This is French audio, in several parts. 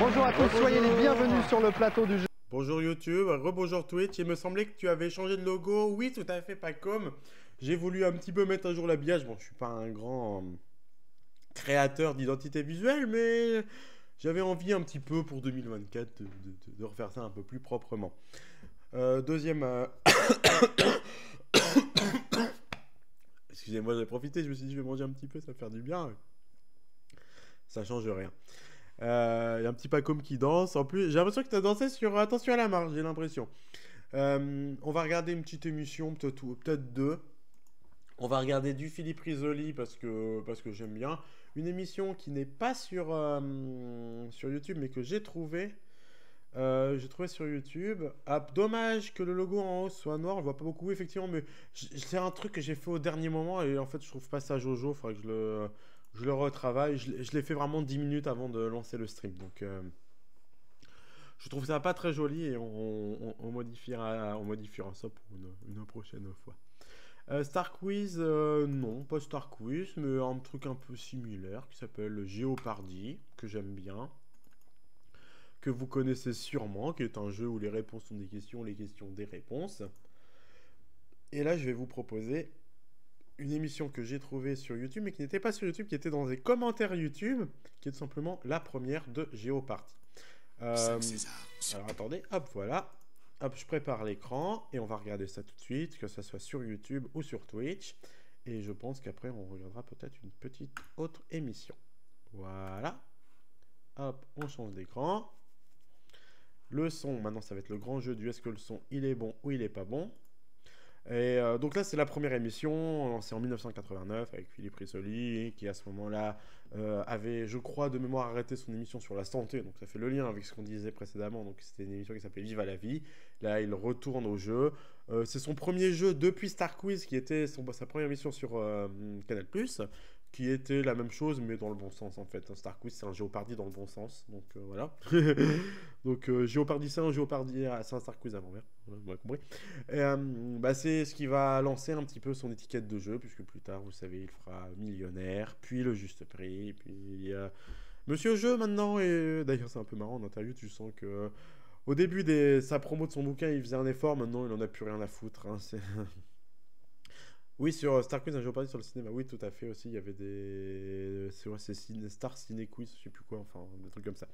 Bonjour à tous, soyez les bienvenus sur le plateau du jeu. Bonjour YouTube, rebonjour Twitch, il me semblait que tu avais changé de logo. Oui, tout à fait, pas comme. J'ai voulu un petit peu mettre à jour l'habillage. Bon, je suis pas un grand créateur d'identité visuelle, mais j'avais envie un petit peu pour 2024 de refaire ça un peu plus proprement. Deuxième... Excusez-moi, j'ai profité, je me suis dit je vais manger un petit peu, ça va faire du bien. Ça change rien. Il y a un petit Pacôme qui danse. En plus, j'ai l'impression que tu as dansé sur Attention à la marche, j'ai l'impression. On va regarder une petite émission, peut-être deux. On va regarder du Philippe Risoli parce que j'aime bien. Une émission qui n'est pas sur YouTube, mais que j'ai trouvé. J'ai trouvé sur YouTube. Ah, dommage que le logo en haut soit noir. On le voit pas beaucoup, effectivement, mais c'est un truc que j'ai fait au dernier moment et en fait, je trouve pas ça Jojo. Il faudrait que je le retravaille. Je l'ai fait vraiment 10 minutes avant de lancer le stream. Donc, je trouve ça pas très joli et on modifiera ça pour une prochaine fois. Star Quiz, non, pas Star Quiz, mais un truc un peu similaire qui s'appelle Jeopardy, que j'aime bien, que vous connaissez sûrement, qui est un jeu où les réponses sont des questions, les questions des réponses. Et là, je vais vous proposer une émission que j'ai trouvée sur YouTube, mais qui n'était pas sur YouTube, qui était dans les commentaires YouTube, qui est tout simplement la première de Jeopardy. Alors attendez, hop, voilà. Hop, je prépare l'écran et on va regarder ça tout de suite, que ce soit sur YouTube ou sur Twitch. Et je pense qu'après, on regardera peut-être une petite autre émission. Voilà. Hop, on change d'écran. Le son, maintenant, ça va être le grand jeu du est-ce que le son, il est bon ou il est pas bon. Et donc là, c'est la première émission, lancée en 1989 avec Philippe Risoli, qui à ce moment-là avait, je crois, de mémoire arrêté son émission sur la santé. Donc ça fait le lien avec ce qu'on disait précédemment. Donc c'était une émission qui s'appelait Vive à la vie. Là, il retourne au jeu. C'est son premier jeu depuis Star Quiz, qui était sa première émission sur Canal+, qui était la même chose, mais dans le bon sens, en fait. Star Quiz, c'est un Jeopardy dans le bon sens. Donc, voilà. Donc, Jeopardy, c'est un Jeopardy, c'est un Star Quiz à l'envers. Vous avez compris. C'est ce qui va lancer un petit peu son étiquette de jeu, puisque plus tard, vous savez, il fera millionnaire, puis le juste prix, puis il y a Monsieur Jeu maintenant. Et d'ailleurs, c'est un peu marrant en interview, tu sens que au début de sa promo de son bouquin, il faisait un effort. Maintenant, il en a plus rien à foutre. Hein, Oui, sur Star Quiz, un Jeopardy sur le cinéma. Oui, tout à fait aussi. Il y avait des. C'est Star Ciné Quiz, je sais plus quoi, enfin, des trucs comme ça.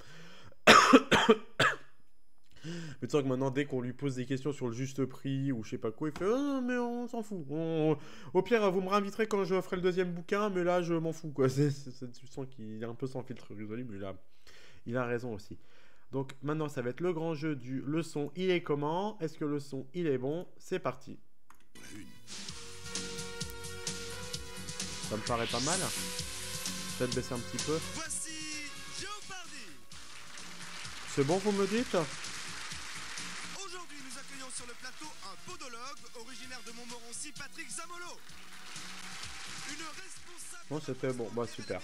Mais tu sens que maintenant, dès qu'on lui pose des questions sur le juste prix ou je sais pas quoi, il fait ah, mais on s'en fout. Au pire, vous me réinviterez quand je ferai le deuxième bouquin, mais là, je m'en fous, quoi. Tu sens qu'il est un peu sans filtre Risoli, mais il a raison aussi. Donc maintenant, ça va être le grand jeu du le son, il est comment? Est-ce que le son, il est bon? C'est parti. Ça me paraît pas mal. Peut-être baisser un petit peu. Voici Jeopardy. C'est bon, vous me dites? Aujourd'hui, nous accueillons sur le plateau un podologue originaire de Montmorency, Patrick Zamolo. Une responsable. Bon, c'était bon. Bah, super.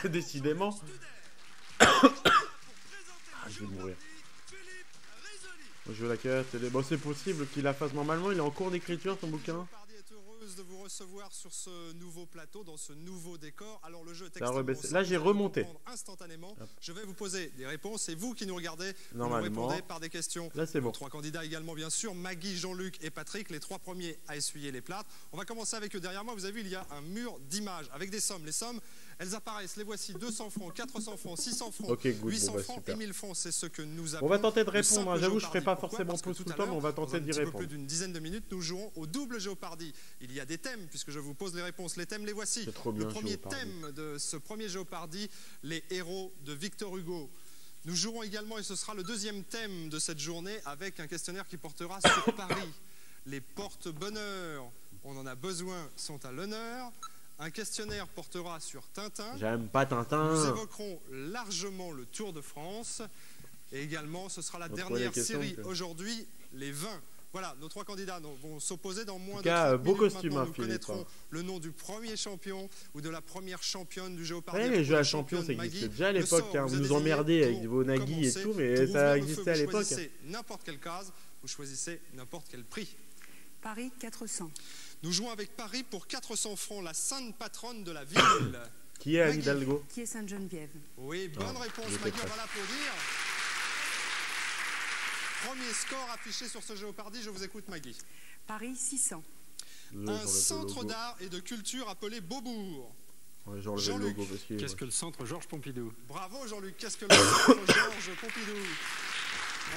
Décidément. Je vais mourir. Je veux la télé. Bon, c'est possible qu'il la fasse normalement. Il est en cours d'écriture, son bouquin. Est heureuse de vous recevoir sur ce nouveau plateau, dans ce nouveau décor. Alors le jeu est extrêmement simple. Là, j'ai remonté. Instantanément, je vais vous poser des réponses et vous qui nous regardez, normalement, vous répondez par des questions. Là, c'est bon. Trois candidats également, bien sûr, Maggie, Jean-Luc et Patrick, les trois premiers à essuyer les plâtres. On va commencer avec eux. Derrière moi, vous avez vu, il y a un mur d'images avec des sommes. Les sommes, elles apparaissent. Les voici: 200 francs, 400 francs, 600 francs, 800 francs et 1000 francs. C'est ce que nous avons. On va tenter de répondre. J'avoue, je ne ferai pas forcément pause tout le temps, mais on va tenter d'y répondre. Plus d'une dizaine de minutes, nous jouons au double Jeopardy. Il y a des thèmes, puisque je vous pose les réponses. Les thèmes, les voici. C'est trop bien, le premier Jeopardy. thème de ce premier Jeopardy, les héros de Victor Hugo. Nous jouerons également, et ce sera le deuxième thème de cette journée, avec un questionnaire qui portera sur Paris. Les porte-bonheur, on en a besoin, sont à l'honneur. Un questionnaire portera sur Tintin. J'aime pas Tintin. Nous évoquerons largement le Tour de France. Et également, ce sera la dernière série aujourd'hui, les vins. Voilà, nos trois candidats vont s'opposer dans moins de 30 beau minutes. costume, Maintenant, nous Philippe. connaîtrons le nom du premier champion ou de la première championne du Jeopardy. Ouais, les jeux à champion, ça existait déjà à l'époque. Vous nous emmerdez avec vos Nagui et tout, mais ça existait à l'époque. Vous choisissez n'importe quelle case, vous choisissez n'importe quel prix. Paris 400. Nous jouons avec Paris pour 400 francs, la sainte patronne de la ville. Qui est Anne Maggie. Hidalgo? Qui est Sainte-Geneviève? Oui, bonne réponse, j'étais Maggie, on presque. va l'applaudir. Premier score affiché sur ce Géopardy, je vous écoute Maggie. Paris 600. Un centre d'art et de culture appelé Beaubourg. Ouais, j'ai enlevé le Jean-Luc. logo parce que... Qu'est-ce que le centre Georges Pompidou? Bravo Jean-Luc, qu'est-ce que le centre Georges Pompidou?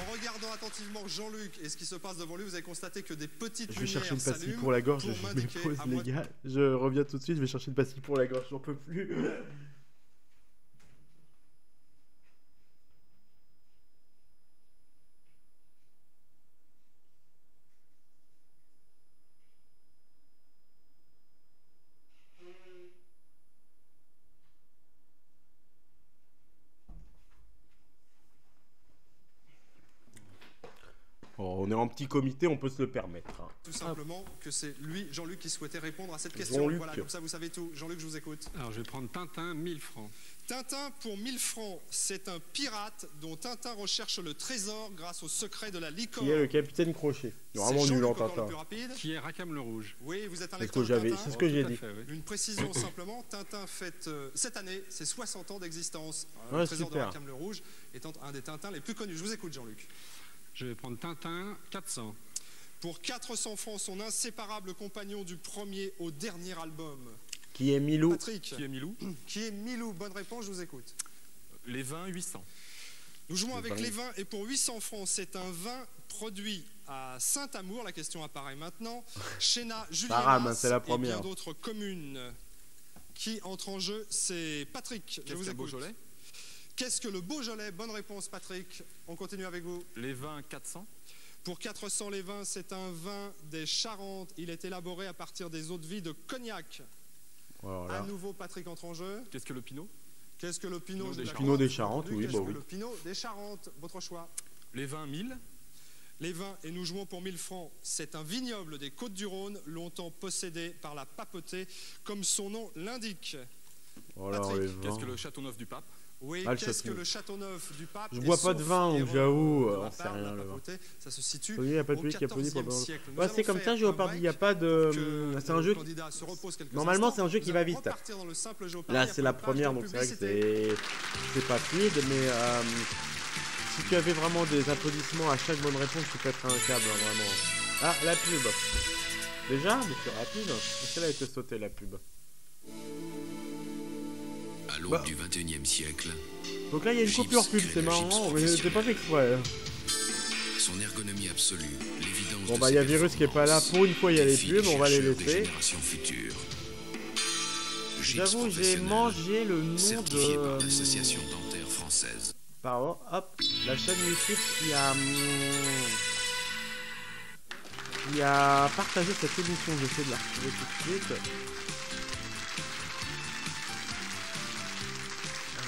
En regardant attentivement Jean-Luc et ce qui se passe devant lui, vous avez constaté que des petites Je vais chercher lumières une pastille s'allument pour la gorge, pour je m'indiquer m'épose à les moi- gars. Je reviens tout de suite, je vais chercher une pastille pour la gorge, j'en peux plus. Bon, on est en petit comité, on peut se le permettre. Hein. Tout simplement que c'est lui, Jean-Luc, qui souhaitait répondre à cette question. Jean-Luc. Voilà, comme ça vous savez tout. Jean-Luc, je vous écoute. Alors je vais prendre Tintin, 1000 francs. Tintin pour 1000 francs, c'est un pirate dont Tintin recherche le trésor grâce au secret de la licorne. Qui est le capitaine Crochet? C'est Vraiment nul Jean-Luc en encore le Tintin. plus rapide. Qui est Rackham le Rouge? Oui, vous êtes un C'est ce lecteur que de j'avais, Tintin. c'est ce que j'ai Tout à dit. fait, oui. Une précision simplement, Tintin fête cette année ses 60 ans d'existence. Ouais, Le trésor super. de Rackham le Rouge étant un des Tintins les plus connus. Je vous écoute Jean-Luc. Je vais prendre Tintin, 400. Pour 400 francs, son inséparable compagnon du premier au dernier album. Qui est Milou? Patrick, Qui est Milou? qui est Milou. Bonne réponse, je vous écoute. Les vins, 800. Nous jouons avec pareil. les vins et pour 800 francs, c'est un vin produit à Saint-Amour. La question apparaît maintenant. Chéna, Julien rame, hein, c'est la et bien première. d'autres communes. Qui entre en jeu? C'est Patrick. Je vous Qu'est-ce qu'un écoute. Beaujolais? Qu'est-ce que le Beaujolais? Bonne réponse, Patrick. On continue avec vous. Les vins, 400. Pour 400 les vins, c'est un vin des Charentes. Il est élaboré à partir des eaux-de-vie de Cognac. Voilà. À nouveau, Patrick entre en jeu. Qu'est-ce que le Pinot? Qu'est-ce que le Pinot Pinot des de la Charentes. Pinot des Charente, Charentes, entendu. oui, Qu'est-ce bah que oui. le Pinot des Charentes? Votre choix. Les vins, 1000. Les vins, et nous jouons pour 1000 francs. C'est un vignoble des Côtes-du-Rhône, longtemps possédé par la papauté, comme son nom l'indique. Voilà, Patrick, les vins. Qu'est-ce que le Châteauneuf du Pape? Oui, Ah, le qu'est-ce que Châteauneuf. le Châteauneuf du Pape? Je Et bois pas de sauf vin, donc erreur j'avoue, de la on sait part de rien, la le vin. papauté, ça se situe Il n'y a pas de au public qui applaudit pour 14e le siècle. Nous Ouais, c'est allons comme faire ça, un Géopardy, il n'y a break pas de... pour que C'est un le jeu... candidat se repose quelques Normalement, instants. c'est un jeu qui Nous va allons vite. repartir dans le simple Géopardy Là, c'est la après une première, page de donc c'est vrai que publicité. c'est pas fluide, mais si tu avais vraiment des applaudissements à chaque bonne réponse, tu pèterais un câble, hein, vraiment. Ah, la pub. Déjà? Mais c'est rapide. Est-ce qu'elle a été sautée, la pub? À l'aube Bah. du XXIe siècle, Donc là, il y a une Gyps coupure pub, crée c'est le marrant, gyps mais c'est pas fait exprès. son ergonomie absolue, l'évidence Bon de bah, ses il y a Virus qui est pas là, performances, pour une fois, il y a les défie pubs, on va les chercheurs des laisser. générations futures. Gyps J'avoue, j'ai professionnel, mangé le nom certifié par de... l'Association dentaire française. Pardon, hop, la chaîne YouTube qui a partagé cette émission, j'essaie de la retrouver tout de suite.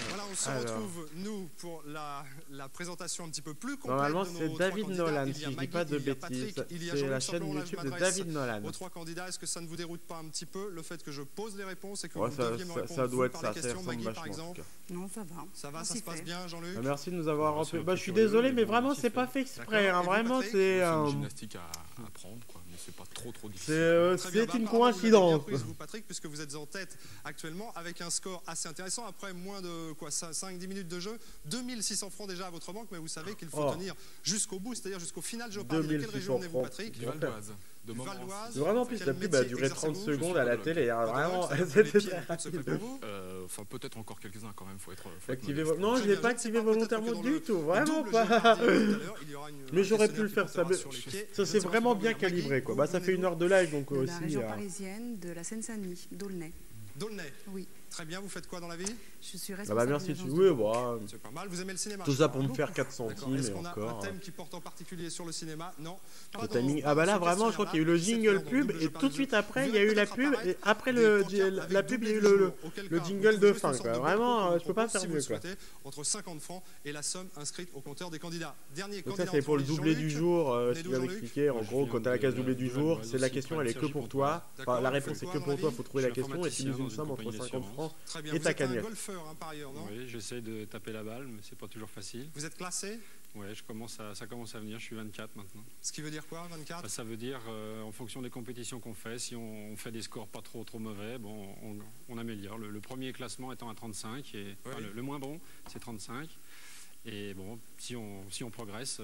Voilà, on se Alors. retrouve, nous, pour la présentation un petit peu plus complète. Normalement, de nos c'est trois David candidats. Nolan, Il y si a je dis Maggie, pas de il y a bêtises. Patrick, il y a C'est Jean-Luc. la chaîne Simplement, là, je YouTube de m'adresse David Nolan. aux trois candidats. Est-ce que ça ne vous déroute pas un petit peu, le fait que je pose les réponses et que Ouais, vous ça, deviez me ça, répondre ça doit vous être par ça, les ça questions? ressemble Maggie, par vachement en tout exemple. cas. Non, ça va. Ça va, On ça s'y se passe fait. bien, Jean-Luc? Bah, merci de nous avoir Ouais, c'est rappelé. un Bah, peu je suis curieux, désolé, mais mais bon, vraiment, on s'y c'est fait. pas fait exprès. D'accord. Hein, Et vous, vraiment, Patrick? c'est C'est une gymnastique à apprendre, quoi. Mais c'est pas trop difficile. Très bien, c'est bah, une apparemment, vous l'avez bien coïncidence. prise, vous, Patrick, puisque vous êtes en tête actuellement avec un score assez intéressant. Après moins de 5-10 minutes de jeu, 2600 francs déjà à votre banque, mais vous savez qu'il faut Oh. tenir jusqu'au bout, c'est-à-dire jusqu'au final. Je parle de quelle 2600 région venez-vous, francs. Patrick? Du Val d'Oise. De Du Val Montmorency. d'Oise. C'est vraiment, en plus, Quel la pub a métier duré 30 exercez-vous? secondes Je à suis la podologue. télé. Hein, vraiment, C'est un c'était métier très qui coûte ce prix rapide. pour vous. Enfin, peut-être encore quelques-uns quand même, faut être Activé modeste. Non, je Très l'ai bien, pas je ne sais activé pas, peut-être volontairement que dans du le tout, vraiment double pas. Géopardy, tout à l'heure, il y aura Mais un j'aurais pu questionnaire le qui faire, portera ça sur les quais. Ça Je ne c'est sais pas vraiment si bien vous voulez, calibré Maggie, quoi. où Bah ça fait venez-vous? 1 heure de live donc De la aussi. région parisienne, de la Seine-Saint-Denis, d'Aulnay. D'aulnay. Oui. Très bien, vous faites quoi dans la vie? Je suis Ah responsable bah de merci, l'agence tu de oui, com. bah, C'est pas mal, vous aimez le cinéma? tout je ça crois, pour me hein? faire 4 D'accord. centimes Est-ce et qu'on a un encore. thème qui porte en particulier sur le cinéma? Non. Pas Le dans- timing. pas Ah bah dans là ce vraiment je crois qu'il y a eu le questionnaire-là. jingle Cette pub heure, et donc, tout de suite après vous il y a eu verrez la peut-être pub et apparaître après des le pancartes la avec pub il y a eu doublé du le jour, auquel le cas, jingle vous de pouvez fin jouer quoi. sur Vraiment le je peux pas propose, faire si vous mieux le quoi. souhaitez, entre 50 francs et la somme inscrite au compteur des candidats. Dernier Donc ça candidat c'est pour le entre les doublé du Jean-Luc. jour, Venez ce d'où, qu'il avait Jean-Luc? expliqué. En Moi, je gros viens quand t'as la de case doublé du Val jour, d'Oise c'est la aussi, question près elle de est que Sergi pour Pontoise. toi. D'accord, Enfin, la vous réponse faites est quoi que dans pour la toi, vie? faut trouver la Je suis question et tu mises une informaticien somme dans une entre compagnie 50 d'assurance. francs Très bien, et vous ta êtes un cagnotte. golfeur hein, par ailleurs, non? Oui, j'essaie de taper la balle, mais c'est pas toujours facile. Vous êtes classé? Ouais, ça commence à venir, je suis 24 maintenant. Ce qui veut dire quoi, 24? Ça veut dire, en fonction des compétitions qu'on fait, si on fait des scores pas trop mauvais, bon, on améliore. Le premier classement étant à 35, et enfin, le moins bon, c'est 35. Et bon, si on progresse...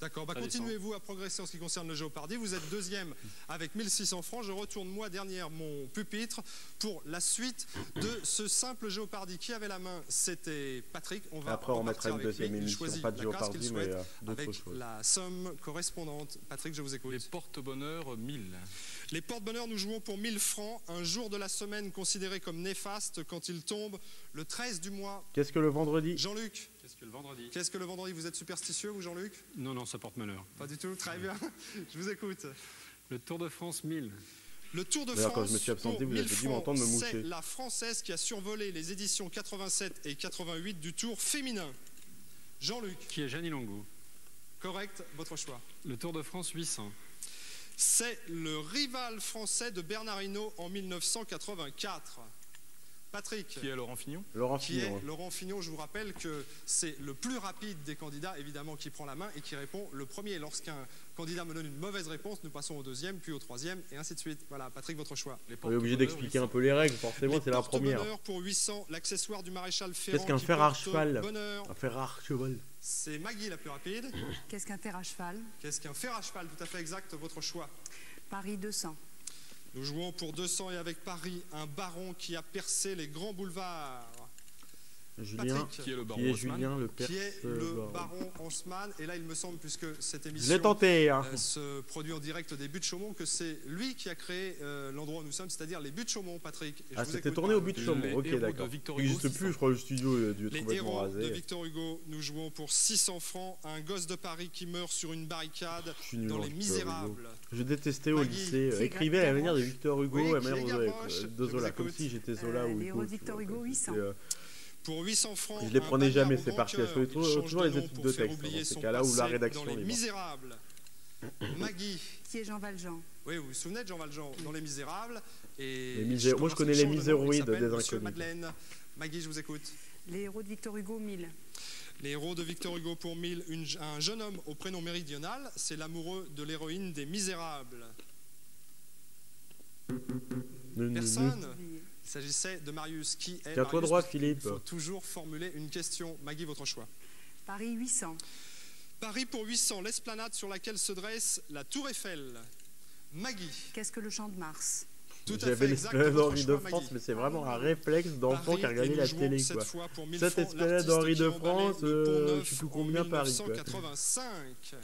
D'accord, continuez-vous à progresser en ce qui concerne le Géopardy. Vous êtes deuxième avec 1600 francs. Je retourne moi derrière mon pupitre pour la suite de ce simple Géopardy. Qui avait la main? C'était Patrick. On va Après, on mettra une deuxième émission, pas de Géopardy, mais d'autres avec choses. la somme correspondante. Patrick, je vous écoute. Les porte-bonheur 1000. Les porte-bonheur, nous jouons pour 1000 francs. Un jour de la semaine considéré comme néfaste quand il tombe le 13 du mois. Qu'est-ce que le vendredi? Jean-Luc. Qu'est-ce que le vendredi? Qu'est-ce que le vendredi? Vous êtes superstitieux, vous, Jean-Luc? Non, ça porte malheur. Pas du tout, très bien. Je vous écoute. Le Tour de France 1000. Le Tour de D'ailleurs, France, quand je me suis absenté, pour vous avez 1000 dû m'entendre me francs, moucher. c'est la Française qui a survolé les éditions 87 et 88 du Tour féminin. Jean-Luc. Qui est Jeannie Langou. Correct, votre choix. Le Tour de France 800. C'est le rival français de Bernard Hinault en 1984. Patrick. Qui est Laurent Fignon? Laurent Fignon, je vous rappelle que c'est le plus rapide des candidats, évidemment, qui prend la main et qui répond le premier. Lorsqu'un candidat me donne une mauvaise réponse, nous passons au deuxième, puis au troisième, et ainsi de suite. Voilà, Patrick, votre choix. On est obligé d'expliquer un peu les règles, forcément, c'est la première. Porte-bonheur pour 800, l'accessoire du maréchal Ferrand. Qu'est-ce qu'un qui fer à porte cheval? bonheur. Un fer à cheval. C'est Maggie la plus rapide. Qu'est-ce qu'un fer à cheval? Qu'est-ce qu'un fer à cheval? Tout à fait exact, votre choix. Paris 200. Nous jouons pour 200 et avec Paris, un baron qui a percé les grands boulevards. Julien, Patrick, qui est le baron qui est Haussmann? Julien le qui est le baron. baron Haussmann. Et là, il me semble, puisque cette Je l'ai émission tenté, hein. se produit en direct des Buttes Chaumont, que c'est lui qui a créé l'endroit où nous sommes, c'est-à-dire les Buttes Chaumont, Patrick. Et je Ah, vous c'était écoute, tourné au but de Les Chaumont, ok, héros de d'accord. Victor Il Hugo, n'existe c'est plus, ça. je crois, le studio a dû être Les complètement héros de rasé. Victor Hugo, nous jouons pour 600 francs. Un gosse de Paris qui meurt sur une barricade Je suis nul dans en Les Victor Hugo. Misérables. Je détestais au Maggie, lycée. qui est Écrivait à la manière de Gavroche. Victor Hugo Oui, et la qui est manière Gavroche. de Je Zola, vous comme écoute. si j'étais Zola ou les héros Hugo, de tu Victor vois, Hugo, quoi. 800. C'était, Pour 800 francs, je les prenais un jamais bagarre ces au parties. grand Je faisais cœur. Ils toujours changent les de nom études pour de faire texte, oublier dans ces son cas-là, ou la passé rédaction. dans Les les gars. Misérables. Maggie. Qui est Jean Valjean? Oui, vous vous souvenez de Jean Valjean dans Les Misérables et Moi, je connais les miséroïdes des Monsieur inconnus. Madeleine. Maggie, je vous écoute. Les héros de Victor Hugo, 1000. Les héros de Victor Hugo pour 1000. Un jeune homme au prénom méridional, c'est l'amoureux de l'héroïne des Misérables. Personne. Il s'agissait de Marius. Qui est Tiens-toi Marius? droit, Parce qu'il Philippe. faut toujours formuler une question. Maggie, votre choix. Paris 800. Paris pour 800, l'esplanade sur laquelle se dresse la Tour Eiffel. Maggie. Qu'est-ce que le champ de Mars? Tout à J'avais fait exact, l'esplanade votre d'Henri de choix, France, Maggie. mais c'est vraiment un réflexe d'enfant qui a Paris, regardé et la nous jouons télé, cette quoi. fois pour 1000 Cette francs, esplanade l'artiste d'Henri qui de a emballé France, le Pont je Neuf sais plus en combien Paris, quoi. 1985.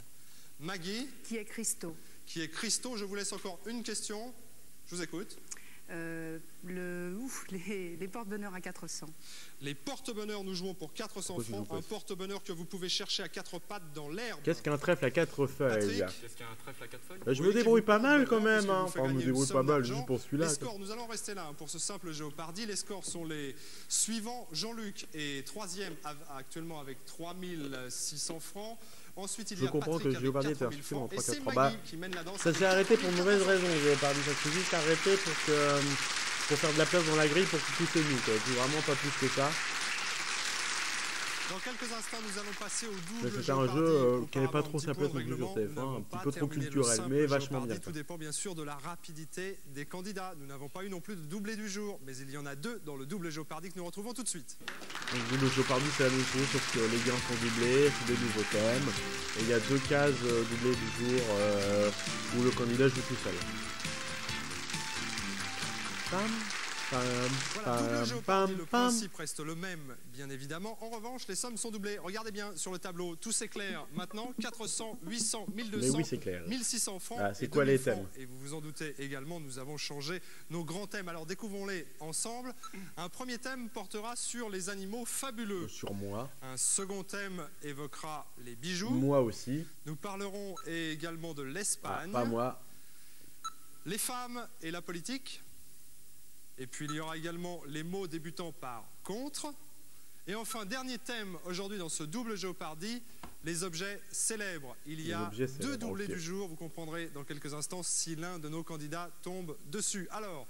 Maggie, Qui est Christo? qui est Christo, je vous laisse encore une question. Je vous écoute. Les porte-bonheur à 400. Les porte-bonheur, nous jouons pour 400 Pourquoi tu francs. joues pas Un porte-bonheur que vous pouvez chercher à quatre pattes dans l'herbe. Qu'est-ce qu'un trèfle à 4 feuilles? Patrick. Qu'est-ce qu'un trèfle à 4 feuilles? Je Oui, me débrouille qui pas vous mal coûte quand bonheur, même, hein. puisqu'il vous fait Enfin, je me gagner une débrouille pas somme mal d'argent. juste pour celui-là. Les scores, nous allons rester là hein, pour ce simple Géopardy. Les scores sont les suivants. Jean-Luc est troisième actuellement avec 3600 francs. Ensuite, il y Je a comprends Patrick que Géopardy avec était 4000 francs. inscrit Et c'est en 3-4. Maggie qui mène la danse. Ça s'est arrêté pour une mauvaise raison, Géopardy. Ça s'est juste arrêté pour faire de la place dans la grille pour que tout est nous, quoi. C'est vraiment pas plus que ça. Dans quelques instants, nous allons passer au Mais double c'était un Géopardy. jeu qui n'avait pas Auparavant, trop un sa petit place point non de plus sur règlement. Nous TF1, n'avons un pas petit peu trop terminé le culturel, simple mais vachement Géopardy. bien. Tout dépend bien sûr de la rapidité des candidats. Nous n'avons pas eu non plus de doublé du jour, mais il y en a deux dans le double Géopardy que nous retrouvons tout de suite. Donc, le double Géopardy, c'est la même chose, sauf que les gains sont doublés, c'est des nouveaux thèmes. Et il y a 2 cases doublées du jour où le candidat joue tout seul. Pam, pam, Voilà, double pam, Géopardy, pam, le pam. principe reste le même, bien évidemment. En revanche, les sommes sont doublées. Regardez bien sur le tableau, tout s'éclaire. Maintenant, 400, 800, 1200, Mais oui, c'est clair. 1600 francs. Ah, c'est et quoi 2000 les thèmes? francs. Et vous vous en doutez également, nous avons changé nos grands thèmes. Alors découvrons-les ensemble. Un premier thème portera sur les animaux fabuleux. Sur moi. Un second thème évoquera les bijoux. Moi aussi. Nous parlerons également de Ah, l'Espagne, pas moi. les femmes et la politique. Et puis il y aura également les mots débutant par contre. Et enfin, dernier thème aujourd'hui dans ce double Géopardy, les objets célèbres. Il y Les a objets deux célèbres, doublés ok. du jour. Vous comprendrez dans quelques instants si l'un de nos candidats tombe dessus. Alors,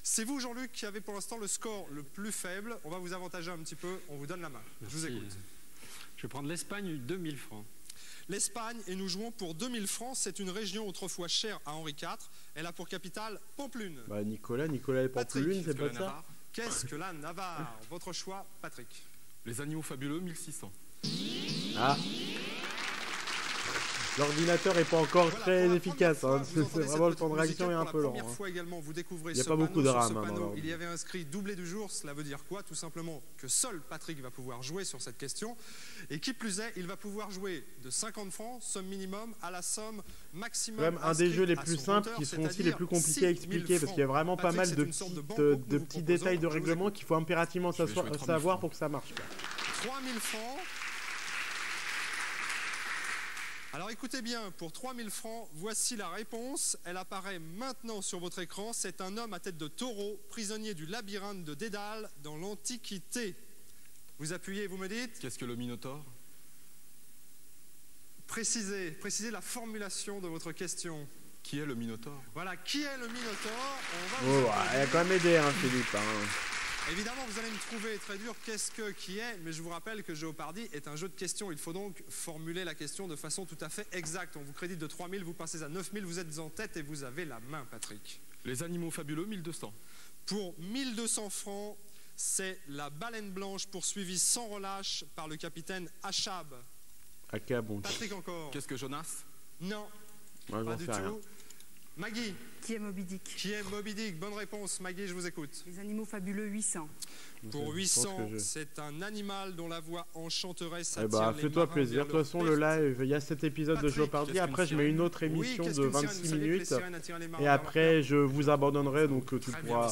c'est vous Jean-Luc qui avez pour l'instant le score le plus faible. On va vous avantager un petit peu. On vous donne la main. Je vous Merci. écoute. Je vais prendre l'Espagne, 2000 francs. L'Espagne, et nous jouons pour 2000 francs. C'est une région autrefois chère à Henri IV. Elle a pour capitale Pampelune. Bah Nicolas et Pampelune, c'est pas ça? Qu'est-ce que la Navarre? Votre choix, Patrick. Les animaux fabuleux, 1600. Ah. L'ordinateur est pas encore très efficace, hein. C'est vraiment le temps de réaction est un peu lent. Il n'y a pas beaucoup de RAM. Il y avait inscrit doublé du jour, cela veut dire quoi? Tout simplement que seul Patrick va pouvoir jouer sur cette question. Et qui plus est, il va pouvoir jouer de 50 francs, somme minimum, à la somme maximum. C'est quand même un des jeux les plus simples qui sont aussi les plus compliqués à expliquer parce qu'il y a vraiment pas mal de petits détails de règlement qu'il faut impérativement savoir pour que ça marche. 3000 francs. Alors écoutez bien, pour 3000 francs, voici la réponse. Elle apparaît maintenant sur votre écran. C'est un homme à tête de taureau, prisonnier du labyrinthe de Dédale dans l'Antiquité. Vous appuyez, vous me dites? Qu'est-ce que le Minotaure? Précisez la formulation de votre question. Qui est le Minotaure? Voilà, qui est le Minotaure? Il a quand même aidé, hein, Philippe. Hein. Évidemment, vous allez me trouver très dur, qui est, mais je vous rappelle que Jeopardy est un jeu de questions. Il faut donc formuler la question de façon tout à fait exacte. On vous crédite de 3000, vous passez à 9000, vous êtes en tête et vous avez la main, Patrick. Les animaux fabuleux, 1200. Pour 1200 francs, c'est la baleine blanche poursuivie sans relâche par le capitaine Achab. Patrick encore. Qu'est-ce que Jonas? Non, ouais, pas du tout. Rien. Maggie. Qui est Moby Dick? Qui est Moby Dick? Bonne réponse, Maggie, je vous écoute. Les animaux fabuleux, 800. Pour 800, c'est un animal dont la voix enchanteresse attire eh bah, fais-toi plaisir. De toute façon, le live, il y a cet épisode de Jeopardy. Après, je mets une autre émission de 26 minutes. Et après, je vous abandonnerai. Donc, tu pourras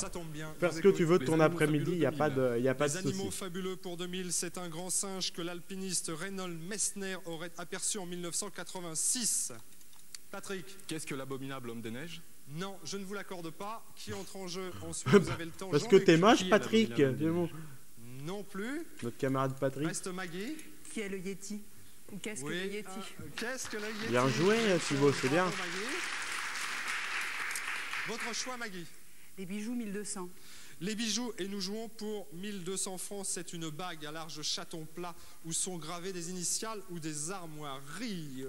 faire ce que tu veux de ton après-midi. Il n'y a pas de souci. Les animaux souci. fabuleux pour 2000, c'est un grand singe que l'alpiniste Reynold Messner aurait aperçu en 1986. Patrick. Qu'est-ce que l'abominable homme des neiges? Non, je ne vous l'accorde pas. Qui entre en jeu ensuite? Vous avez le temps. Parce que t'es moche, Patrick. Non plus. Notre camarade Patrick. Reste Maggie. Qui est le Yeti? Ou qu'est-ce que le Yeti? Qu'est-ce que le Yeti? Bien joué, Thibaut, c'est bien. Votre choix, Maggie. Les bijoux, 1200. Les bijoux, et nous jouons pour 1200 francs. C'est une bague à large chaton plat où sont gravées des initiales ou des armoiries.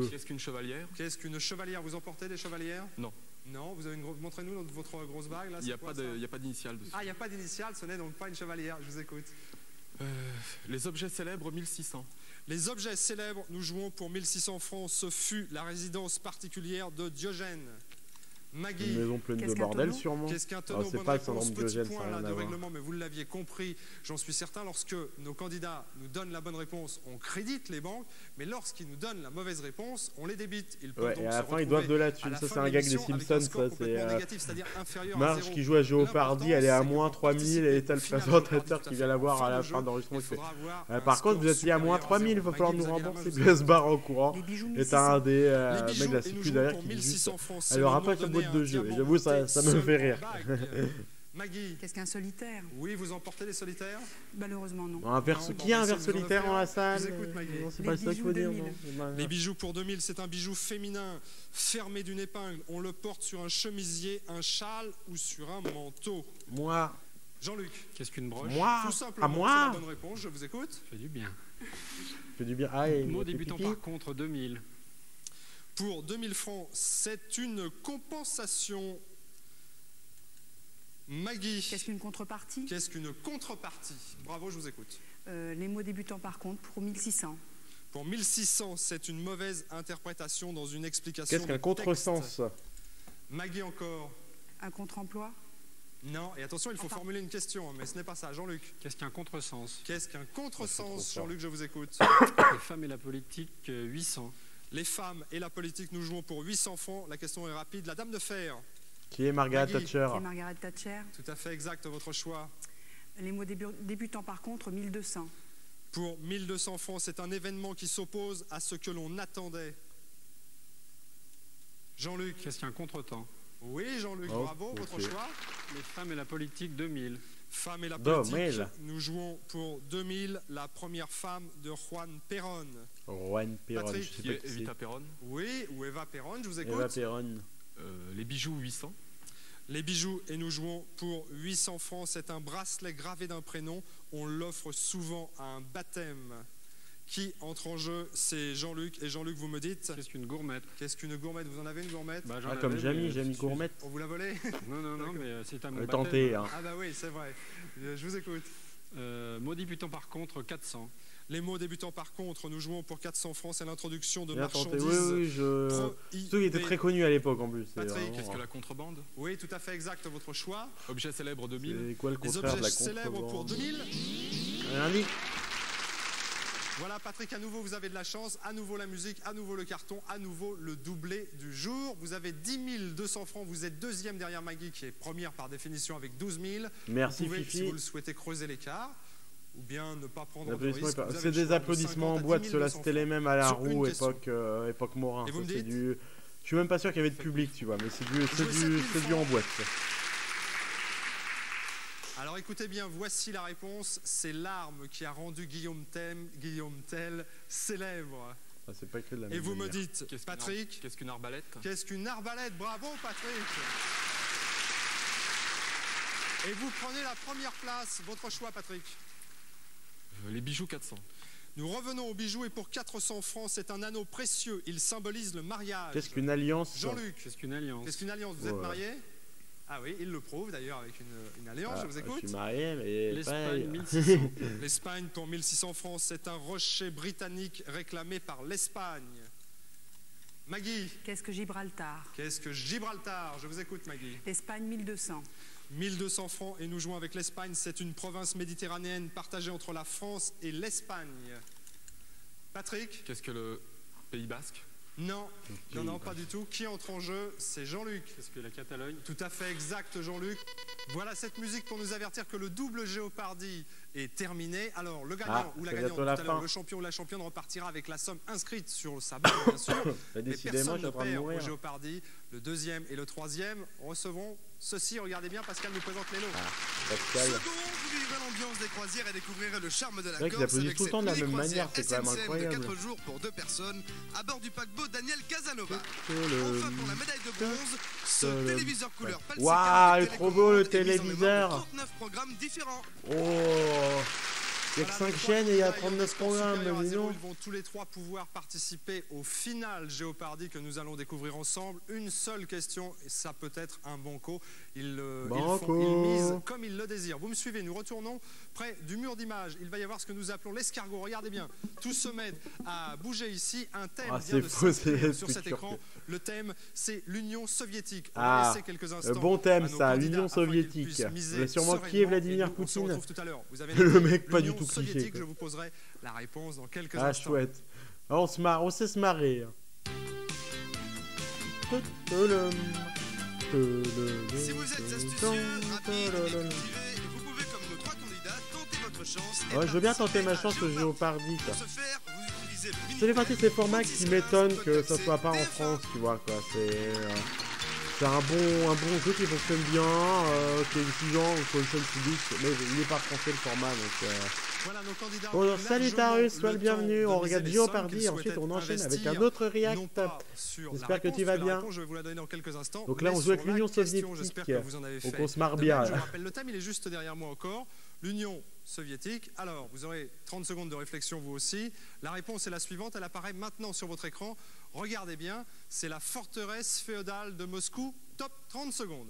Qu'est-ce qu'une chevalière? Qu'est-ce qu'une chevalière? Vous en portez des chevalières? Non. Non, vous avez montrez-nous votre grosse bague là. Il n'y a pas d'initiale dessus. Ah, il n'y a pas d'initiale, ce n'est donc pas une chevalière, je vous écoute. Les objets célèbres, 1600. Les objets célèbres, nous jouons pour 1600 francs. Ce fut la résidence particulière de Diogène. Maggie. Une maison pleine de bordel, sûrement. Qu'est-ce qu'un tonneau? C'est pas le syndrome de Diogène, ça point n'a rien là à de voir. règlement, mais vous l'aviez compris, j'en suis certain. Lorsque nos candidats nous donnent la bonne réponse, on crédite les banques, mais lorsqu'ils nous donnent la mauvaise réponse, on les débite. Ils peuvent donc et à se la fin, ils retrouver doivent de la thune. Ça, c'est un gag des Simpsons. Ça, c'est Marge qui joue à Jeopardy. Elle est à moins 3000 et t'as le présentateur qui vient la voir à la fin d'enregistrement. Par contre, vous êtes lié à moins 3000, il va falloir nous rembourser. Il se barre en courant. Et t'as un des mecs de la sécu derrière qui dit juste elle aura pas sa boîte de jeu. Et j'avoue, ça me fait rire. Maggie. Qu'est-ce qu'un solitaire? Oui, vous en portez des solitaires? Malheureusement, non. Qui a un verre solitaire dans la salle? C'est pas ça qu'il faut dire, non? Les bijoux pour 2000, c'est un bijou féminin fermé d'une épingle. On le porte sur un chemisier, un châle ou sur un manteau. Moi. Jean-Luc. Qu'est-ce qu'une broche? Moi. Tout simplement, à moi. c'est la bonne réponse, je vous écoute. Ça fait du bien. Fait du bien. Ah, et mot débutant par contre, 2000. Pour 2000 francs, c'est une compensation. Maggie. Qu'est-ce qu'une contrepartie? Qu'est-ce qu'une contrepartie? Bravo, je vous écoute. Les mots débutants par contre, pour 1600. Pour 1600, c'est une mauvaise interprétation dans une explication. Qu'est-ce qu'un contresens? Maggie encore. Un contre-emploi? Non, et attention, il faut formuler une question, mais ce n'est pas ça. Jean-Luc. Qu'est-ce qu'un contresens? Qu'est-ce qu'un contresens? Jean-Luc, je vous écoute. Les femmes et la politique, 800. Les femmes et la politique, nous jouons pour 800 francs. La question est rapide. La dame de fer. Qui est Margaret Thatcher? Qui est Margaret Thatcher? Tout à fait exact, votre choix. Les mots débutants par contre, 1200. Pour 1200 francs, c'est un événement qui s'oppose à ce que l'on attendait. Jean-Luc. Qu'est-ce qu'un contretemps? Oui, Jean-Luc, bravo, votre choix. Les femmes et la politique, 2000. Femmes et la politique, nous jouons pour 2000, la première femme de Juan Perón. Juan Perón, Patrick, je sais pas Evita Perón. Oui, ou Eva Perón, je vous écoute. Eva Perón. Les bijoux, 800. Les bijoux, et nous jouons pour 800 francs. C'est un bracelet gravé d'un prénom. On l'offre souvent à un baptême. Qui entre en jeu? C'est Jean-Luc. Et Jean-Luc, vous me dites? Qu'est-ce qu'une gourmette? Qu'est-ce qu'une gourmette? Vous en avez une gourmette? Bah, j'en Ah, avais, comme mais Jamie Gourmette. On vous l'a volé? Non, mais c'est à mon baptême. Tenté, hein. Ah bah oui, c'est vrai. Je vous écoute. Mot débutant par contre, 400. Les mots débutants par contre, nous jouons pour 400 francs. C'est l'introduction de Bien tenté. marchandises. Oui, surtout qu'il était très connu à l'époque en plus. C'est Patrick, vraiment- Qu'est-ce que la contrebande? Oui, tout à fait exact, votre choix. Objet célèbre 2000. C'est quoi le Les contraire de objets la célèbres pour contrebande? 2000. Un indice. Voilà, Patrick, à nouveau, vous avez de la chance. À nouveau la musique, à nouveau le carton, à nouveau le doublé du jour. Vous avez 10 200 francs. Vous êtes deuxième derrière Maggie, qui est première par définition avec 12 000. Merci, vous pouvez, Fifi. si vous le souhaitez, creuser l'écart. Ou bien ne pas prendre de Applaudissements, risque. Vous avez c'est le des choix de applaudissements en 50 à boîte, 10 ceux-là 200 c'était les francs. mêmes à la Sur une roue, question. époque Morin. Et vous Ça, me c'est dites du... Je suis même pas sûr qu'il y avait de public, tu vois, mais c'est Jouez 7000 du en boîte. Alors écoutez bien, voici la réponse. C'est l'arme qui a rendu Guillaume Tell célèbre. Ah, c'est pas écrit de la Et même vous me manière. dites, Patrick, Qu'est-ce qu'une arbalète? qu'est-ce qu'une arbalète? Bravo Patrick. Et vous prenez la première place. Votre choix, Patrick? Les bijoux 400. Nous revenons aux bijoux et pour 400 francs, c'est un anneau précieux. Il symbolise le mariage. Qu'est-ce qu'une alliance? Jean-Luc, Qu'est-ce qu'une alliance? qu'est-ce qu'une alliance? Vous êtes Ouais. marié? Ah oui, il le prouve d'ailleurs avec une alliance. Ah, Je vous écoute. Je suis marié, mais L'Espagne, pareil. 1600. L'Espagne pour 1600 francs, c'est un rocher britannique réclamé par l'Espagne. Maggie, Qu'est-ce que Gibraltar? qu'est-ce que Gibraltar? Je vous écoute, Maggie. L'Espagne, 1200. 1200 francs et nous jouons avec l'Espagne. C'est une province méditerranéenne partagée entre la France et l'Espagne. Patrick? Qu'est-ce que le Pays Basque? Non, non, pas du tout. Qui entre en jeu? C'est Jean-Luc. Qu'est-ce que la Catalogne? Tout à fait exact, Jean-Luc. Voilà cette musique pour nous avertir que le double Jeopardy est terminé. Alors, le gagnant ou la c'est gagnante, bientôt tout la à l'heure, fin. le champion ou la championne repartira avec la somme inscrite sur sa barre, bien sûr. Bah, Mais décidément, personne je suis ne en train de perd au mourir. Jeopardy. Le deuxième et le troisième recevront ceci. Regardez bien, Pascal nous présente les lots. Pascal. Second, vous vivrez l'ambiance des croisières et découvrirez le charme de la C'est vrai qu'ils Corse applaudissent avec tout le cette temps de la unique même croisière manière, c'est quand même SNCF incroyable. de 4 jours pour 2 personnes à bord du paquebot Daniel Casanova. Le- Enfin, pour la médaille de bronze, ce le- téléviseur couleur Palseca Waouh, avec il est trop beau, le télécommande et mise en téléviseur. mémoire, 39 programmes différents. Oh, il y a que 5 chaînes et il y a 39 programmes, Supérieur à mais zéro, non. ils vont tous les trois pouvoir participer au final Jeopardy que nous allons découvrir ensemble. Une seule question, et ça peut être un banco. Ils misent comme ils le désirent. Vous me suivez, nous retournons près du mur d'image. Il va y avoir ce que nous appelons l'escargot. Regardez bien, tous se mettent à bouger ici. Un thème Ah, vient c'est de faux, s'inscrire c'est sur cet futur. écran. Le thème, c'est l'Union soviétique. On Ah, va laisser quelques instants bon thème, à nos ça, candidats l'Union afin qu'ils soviétique. puissent miser Vous avez sûrement qui est sereinement. Vladimir Et nous, on se Poutine. retrouve tout à l'heure. Vous avez Le noté mec pas du l'Union tout cliché, soviétique. quoi. Je vous poserai la réponse dans quelques Ah, instants. chouette. Ah, on sait se marrer. Si vous êtes astucieux, rapide et cultivé, vous pouvez, comme nos 3 candidats, tenter votre chance. et Ouais, je veux bien tenter ma participer chance à au Jeopardy, quoi. Pour ce faire, vous utilisez le C'est les parties de ces formats qui 36 m'étonnent que ça accès soit pas en TF1. France, tu vois, quoi. C'est un bon jeu qui fonctionne bien, qui est exigeant sur le chaîne public, mais il n'est pas français le format, donc... Voilà, nos candidats Bon, ont salut largement Tarus, sois le le bienvenu, temps on de regarde miser les sommes Jeopardy, qu'ils ensuite on souhaitent enchaîne avec investir, un autre non react. pas sur la J'espère que réponse, tu vas la bien. réponse, je vais vous la donner dans quelques instants. Donc là, mais on joue avec sur la l'Union question, soviétique, j'espère que vous en avez donc fait on se marre de bien, même. Je là. vous rappelle le thème, il est juste derrière moi encore. L'Union soviétique. Alors, vous aurez 30 secondes de réflexion, vous aussi. La réponse est la suivante, elle apparaît maintenant sur votre écran. Regardez bien, c'est la forteresse féodale de Moscou. Top 30 secondes.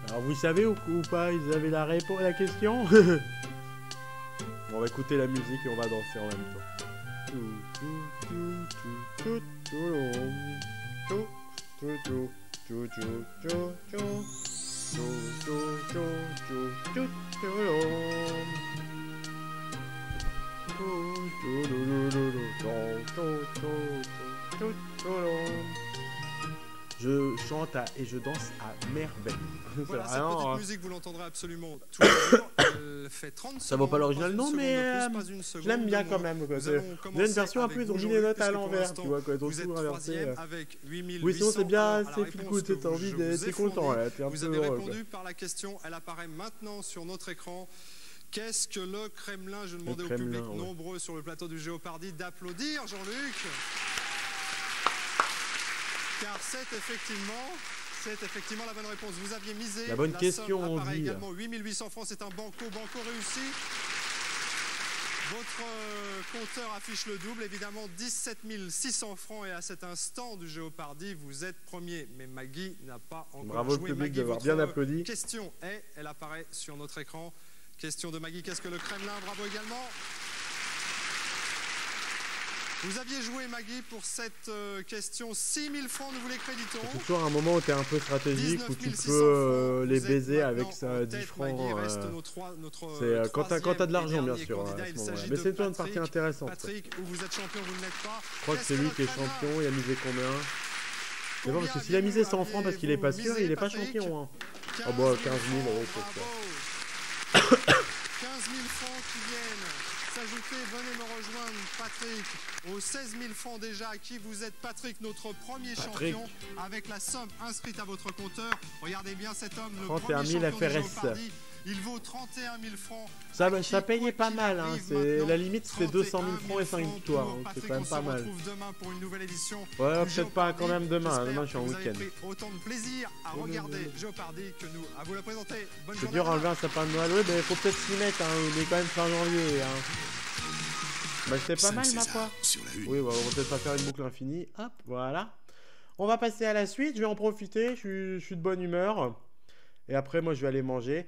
Alors vous savez ou pas, ils avaient la réponse à la question. On va écouter la musique et on va danser en même temps. Je chante et je danse à merveille. Voilà, C'est cette vraiment, petite musique, vous l'entendrez absolument tous les jours. Elle fait 30 ça vaut pas l'original, une non, seconde mais de plus, pas une je seconde l'aime de bien moins. quand même. Quoi. Nous C'est allons il y a commencer une version un avec peu, ils ont vous, mis les notes à puisque pour l'envers, l'instant, tu vois, quoi, ils ont vous êtes tout inversé. troisième avec 8800. Oui, sinon c'est bien, Alors, à la c'est réponse feel good, que t'as envie je d'être, vous ai t'es content, fournie, là, t'es un vous peu avez heureux. répondu par la question, elle apparaît maintenant sur notre écran. Qu'est-ce que le Kremlin? Je demandais au Kremlin, public ouais. nombreux sur le plateau du Jeopardy d'applaudir Jean-Luc. Car c'est effectivement la bonne réponse. Vous aviez misé. La bonne somme question, on apparaît dit. également 8800 francs. C'est un banco réussi. Votre compteur affiche le double, évidemment 17 600 francs. Et à cet instant du Jeopardy, vous êtes premier. Mais Maggie n'a pas encore Bravo joué. le public Maggie, d'avoir votre bien applaudi. question est, elle apparaît sur notre écran. Question de Maggie, qu'est-ce que le Kremlin? Bravo également. Vous aviez joué, Maggie, pour cette question. 6 000 francs, nous vous les créditons. C'est toujours un moment où tu es un peu stratégique, où tu peux les baiser avec ça, 10 francs. C'est quand tu as de l'argent, bien sûr, à ce moment-là. Mais c'est toujours une partie intéressante. Patrick, où vous êtes champion, vous ne l'êtes pas. Je crois que c'est lui qui est champion, il a misé combien? C'est bon, parce que s'il a misé 100 francs parce qu'il est pas sûr, il est pas champion. Hein. Ah bah 15 000, oui, c'est ça. 15 000 francs qui viennent s'ajouter. Venez me rejoindre, Patrick, aux 16 000 francs déjà acquis. Vous êtes, Patrick, notre premier champion avec la somme inscrite à votre compteur. Regardez bien cet homme, le 31 000 premier champion FRS. du Jeopardy. Il vaut 31 000 francs. Ça payait pas mal, hein. La limite c'était 200 000 francs et 5 victoires, donc c'est quand même pas mal. Demain pour une nouvelle édition. Ouais, peut-être pas quand même demain. Demain je suis en Vous avez week-end. pris autant de plaisir à regarder Jeopardy que nous à vous la présenter. Bonne C'est journée. dur à enlever un sapin de Noël. Oui, mais faut peut-être s'y mettre, hein. Il est quand même fin janvier. Hein. Bah c'est pas mal, ma foi. Oui, bah, on va peut-être pas faire une boucle infinie. Hop, voilà. On va passer à la suite. Je vais en profiter. Je suis de bonne humeur. Et après, moi, je vais aller manger.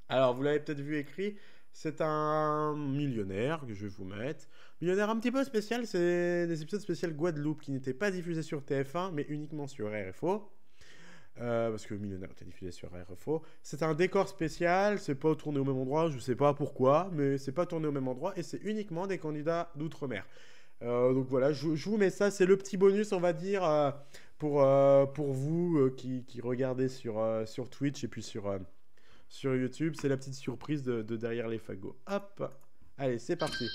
Alors, vous l'avez peut-être vu écrit. C'est un millionnaire que je vais vous mettre. Millionnaire un petit peu spécial. C'est des épisodes spéciaux Guadeloupe qui n'étaient pas diffusés sur TF1, mais uniquement sur RFO. Parce que Millionnaire était diffusé sur RFO. C'est un décor spécial, c'est pas tourné au même endroit, je sais pas pourquoi, mais c'est pas tourné au même endroit et c'est uniquement des candidats d'outre-mer. Donc voilà, je vous mets ça, c'est le petit bonus, on va dire, pour vous qui regardez sur Twitch et puis sur YouTube. C'est la petite surprise de derrière les fagots. Hop, allez, c'est parti.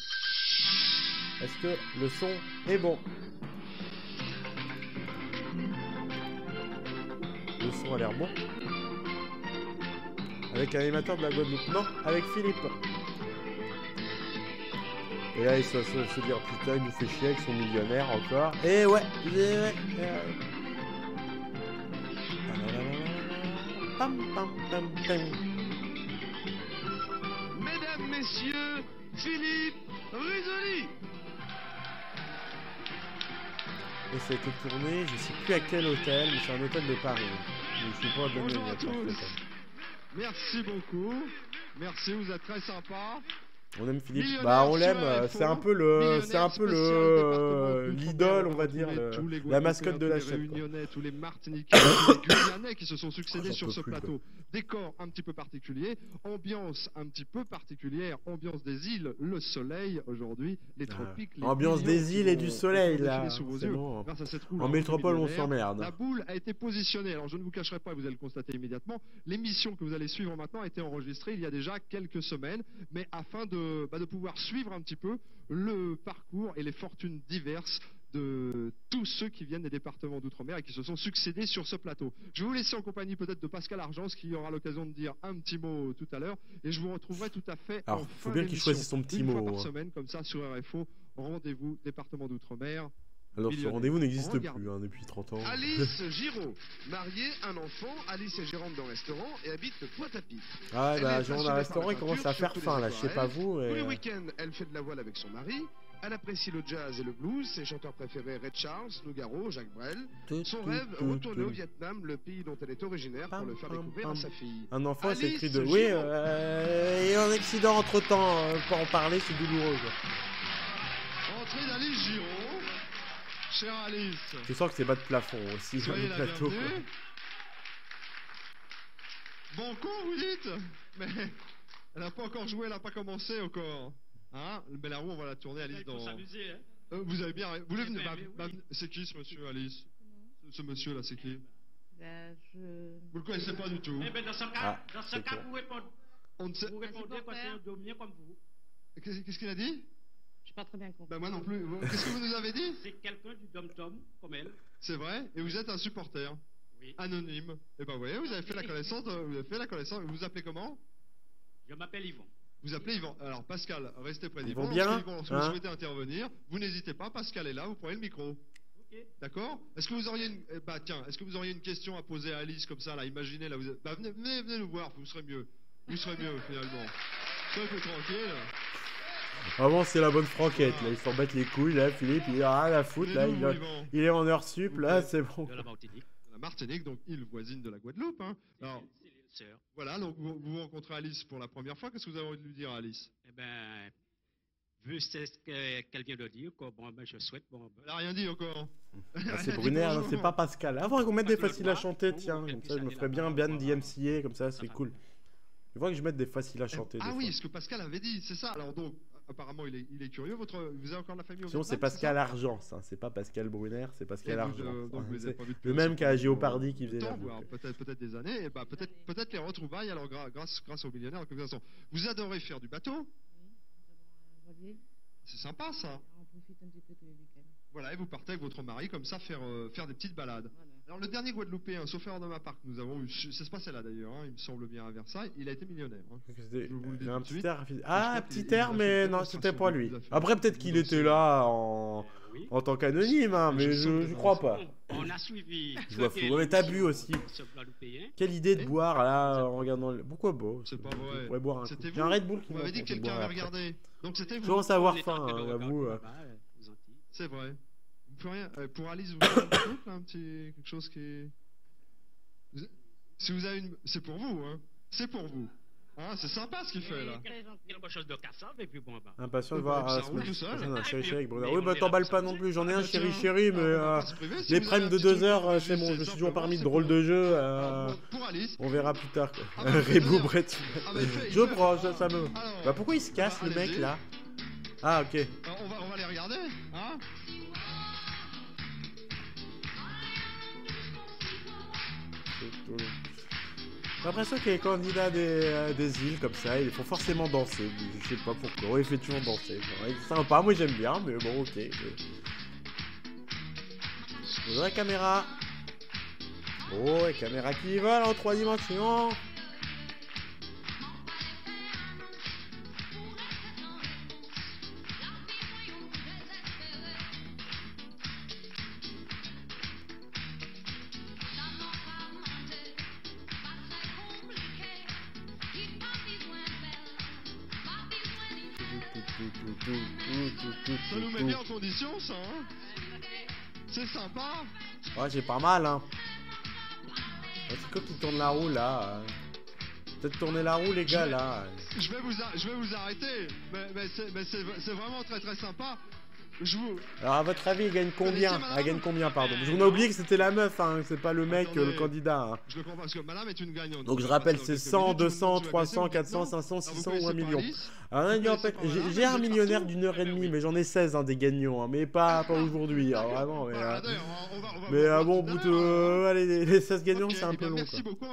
Est-ce que le son est bon? Le son a l'air bon. Avec un animateur de la Guadeloupe. Non, avec Philippe. Et là, il se dire putain, il nous fait chier avec son millionnaire encore. Et ouais, Pam, pam, pam, pam. Mesdames, messieurs, Philippe Risoli. Et ça a été tourné, je sais plus à quel hôtel, mais c'est un hôtel de Paris. Je ne sais pas donner Bonjour à la tous. Merci beaucoup. Merci, vous êtes très sympa. On aime Philippe. Millionnaire Bah on sur l'aime, RFO, c'est un peu l'idole, on va dire, la mascotte de la chaîne. Tous les Réunionnais, tous les Martiniquais, tous les Guyanais qui se sont succédés sur ce plateau. Décor un petit peu particulier, ambiance un petit peu particulière, ambiance des îles, le soleil aujourd'hui, les tropiques. Les ambiance des îles et du soleil là. C'est bon. En métropole on s'emmerde. La boule a été positionnée. Alors je ne vous cacherai pas, vous allez le constater immédiatement. L'émission que vous allez suivre maintenant a été enregistrée il y a déjà quelques semaines, mais afin de pouvoir suivre un petit peu le parcours et les fortunes diverses de tous ceux qui viennent des départements d'outre-mer et qui se sont succédés sur ce plateau. Je vais vous laisser en compagnie peut-être de Pascal Argence qui aura l'occasion de dire un petit mot tout à l'heure et je vous retrouverai tout à fait alors, en faut fin bien qu'il choisisse son petit mot. Une fois par semaine, comme ça, sur RFO, rendez-vous département d'outre-mer. Alors ce rendez-vous n'existe plus hein, depuis 30 ans. Alice Giraud, mariée, un enfant, Alice est gérante d'un restaurant et habite Pointe-à-Pitre. Ah bah gérante d'un restaurant, il commence à faire faim là, je sais pas vous. Tous les week-ends, elle fait de la voile avec son mari. Elle apprécie le jazz et le blues, ses chanteurs préférés Ray Charles, Nougaro, Jacques Brel. Son rêve, retourner au Vietnam, le pays dont elle est originaire, pour le faire découvrir à sa fille. Un enfant s'écrit de... Oui, et un accident entre-temps, pour en parler, c'est douloureux. Entrée d'Alice Giraud. Chère Alice. Tu sens que c'est bas de plafond aussi, sur le plateau. Bon coup, vous dites. Mais elle n'a pas encore joué, elle n'a pas commencé encore. Hein? Mais la roue, on va la tourner, Alice, dans... s'amuser, hein. Vous avez bien... Vous voulez venir... C'est qui ce monsieur, Alice? Ce monsieur-là, c'est qui? Vous le connaissez pas du tout. Eh ben dans ce cas, vous répondez. Vous répondez quand c'est un domier comme vous. Qu'est-ce qu'il a dit? Je n'ai pas très bien compris. Ben moi non plus. Qu'est-ce que vous nous avez dit? C'est quelqu'un du dom-tom, comme elle. C'est vrai? Et vous êtes un supporter? Oui. Anonyme. Et ben vous voyez, vous avez fait la connaissance. Vous avez fait la connaissance. Vous vous appelez comment? Je m'appelle Yvon. Vous appelez Yvan. Alors Pascal, restez près Ils d'Yvan. vont bien. Si vous souhaitez intervenir, vous n'hésitez pas. Pascal est là. Vous prenez le micro. Ok. D'accord? Est-ce que vous auriez une... est-ce que vous auriez une question à poser à Alice comme ça là? Imaginez là. Venez nous voir. Vous serez mieux. Vous serez mieux finalement. Soyez plus tranquille. Vraiment, c'est la bonne franquette. Là, il s'en battre les couilles. Là, Philippe, il a rien à foutre. Là, il est en heure sup. Là, c'est bon. De la Martinique, donc île voisine de la Guadeloupe. Hein. Alors, voilà, donc vous rencontrez Alice pour la première fois. Qu'est-ce que vous avez envie de lui dire à Alice? Eh ben, vu ce qu'elle vient de dire, quoi, bon, ben, je souhaite. Bon, elle n'a rien dit encore. Ah, c'est Brunner, non, c'est pas Pascal. Ah, faudrait qu'on mette des faciles à chanter, tiens. Comme ça, je me ferais bien DMCA, comme ça, c'est cool. Il faudrait que je mette des faciles à chanter. Ah oui, ce que Pascal avait dit, c'est ça. Alors donc, apparemment, il est curieux. Vous avez encore de la famille au Sinon, Vietnam, c'est Pascal Argent, ça. C'est pas Pascal Brunner, c'est Pascal Argent. Donc vous avez pas vu le même qu'à Géopardy qui faisait la peut-être des années. Et bah, peut-être les retrouvailles, alors grâce aux millionnaires. De toute façon, vous adorez faire du bateau. C'est sympa, ça. On profite un petit peu tous les week-ends. Voilà, et vous partez avec votre mari comme ça faire des petites balades. Voilà. Alors le dernier Guadeloupéen, sauf erreur de ma part, que nous avons eu, ça se passait là d'ailleurs, hein, il me semble bien à Versailles, il a été millionnaire. Hein. Un petit air, petit air, mais non, c'était pas lui. Après, peut-être qu'il était là en tant qu'anonyme, hein, mais je crois pas. On a suivi. Je vois fou. Ouais, t'as bu aussi. Quelle idée de boire là en regardant. Pourquoi boire? C'est pas vrai. On pourrait boire un coup. C'était J'ai un Red Bull qui vous m'avez dit que quelqu'un avait regardé. Donc c'était vous. Je commence à avoir faim, j'avoue. C'est vrai. Vous pouvez rien. Pour Alice, vous avez un truc, là, quelque chose qui est. Si vous avez une. C'est pour vous, hein. C'est pour vous. Hein, c'est sympa ce qu'il fait là. Quelque chose de cassable et puis bon bah. Impatient de voir un chéri chéri avec Brunner. Oui, bah t'emballes pas non plus. J'en ai un chéri chéri, mais les primes de 2 heures, c'est bon. Je me suis toujours parmi de drôles de jeux. On verra plus tard. Rebou Brett. Je prends, ça me. Bah pourquoi il se casse le mec là? Ah ok. On va les regarder, hein. J'ai l'impression que les candidats des îles comme ça, ils font forcément danser. Je sais pas pourquoi, ils font toujours danser. C'est sympa, moi j'aime bien, mais bon, ok. La caméra. Oh, la caméra qui vole en 3 dimensions. Ça nous met bien en condition, ça, hein. C'est sympa. Ouais, j'ai pas mal, hein. C'est quoi qui tourne la roue, là? Peut-être tourner la roue, les gars, là. Je vais vous arrêter. Mais c'est vraiment très très sympa. Alors, à votre avis, il gagne combien? Elle gagne combien, pardon? On a oublié que c'était la meuf, hein. C'est pas le mec, le candidat. Hein. Je le comprends parce que madame est une gagnante. Donc, je rappelle, c'est 100, 200, 300, 400, 500, 600 ou 1 million. J'ai un millionnaire d'une heure et demie, mais j'en ai 16 hein, des gagnants, hein, mais pas aujourd'hui, hein, vraiment. Mais bon, au bout de. Allez, les 16 gagnants, c'est un peu long. Merci beaucoup.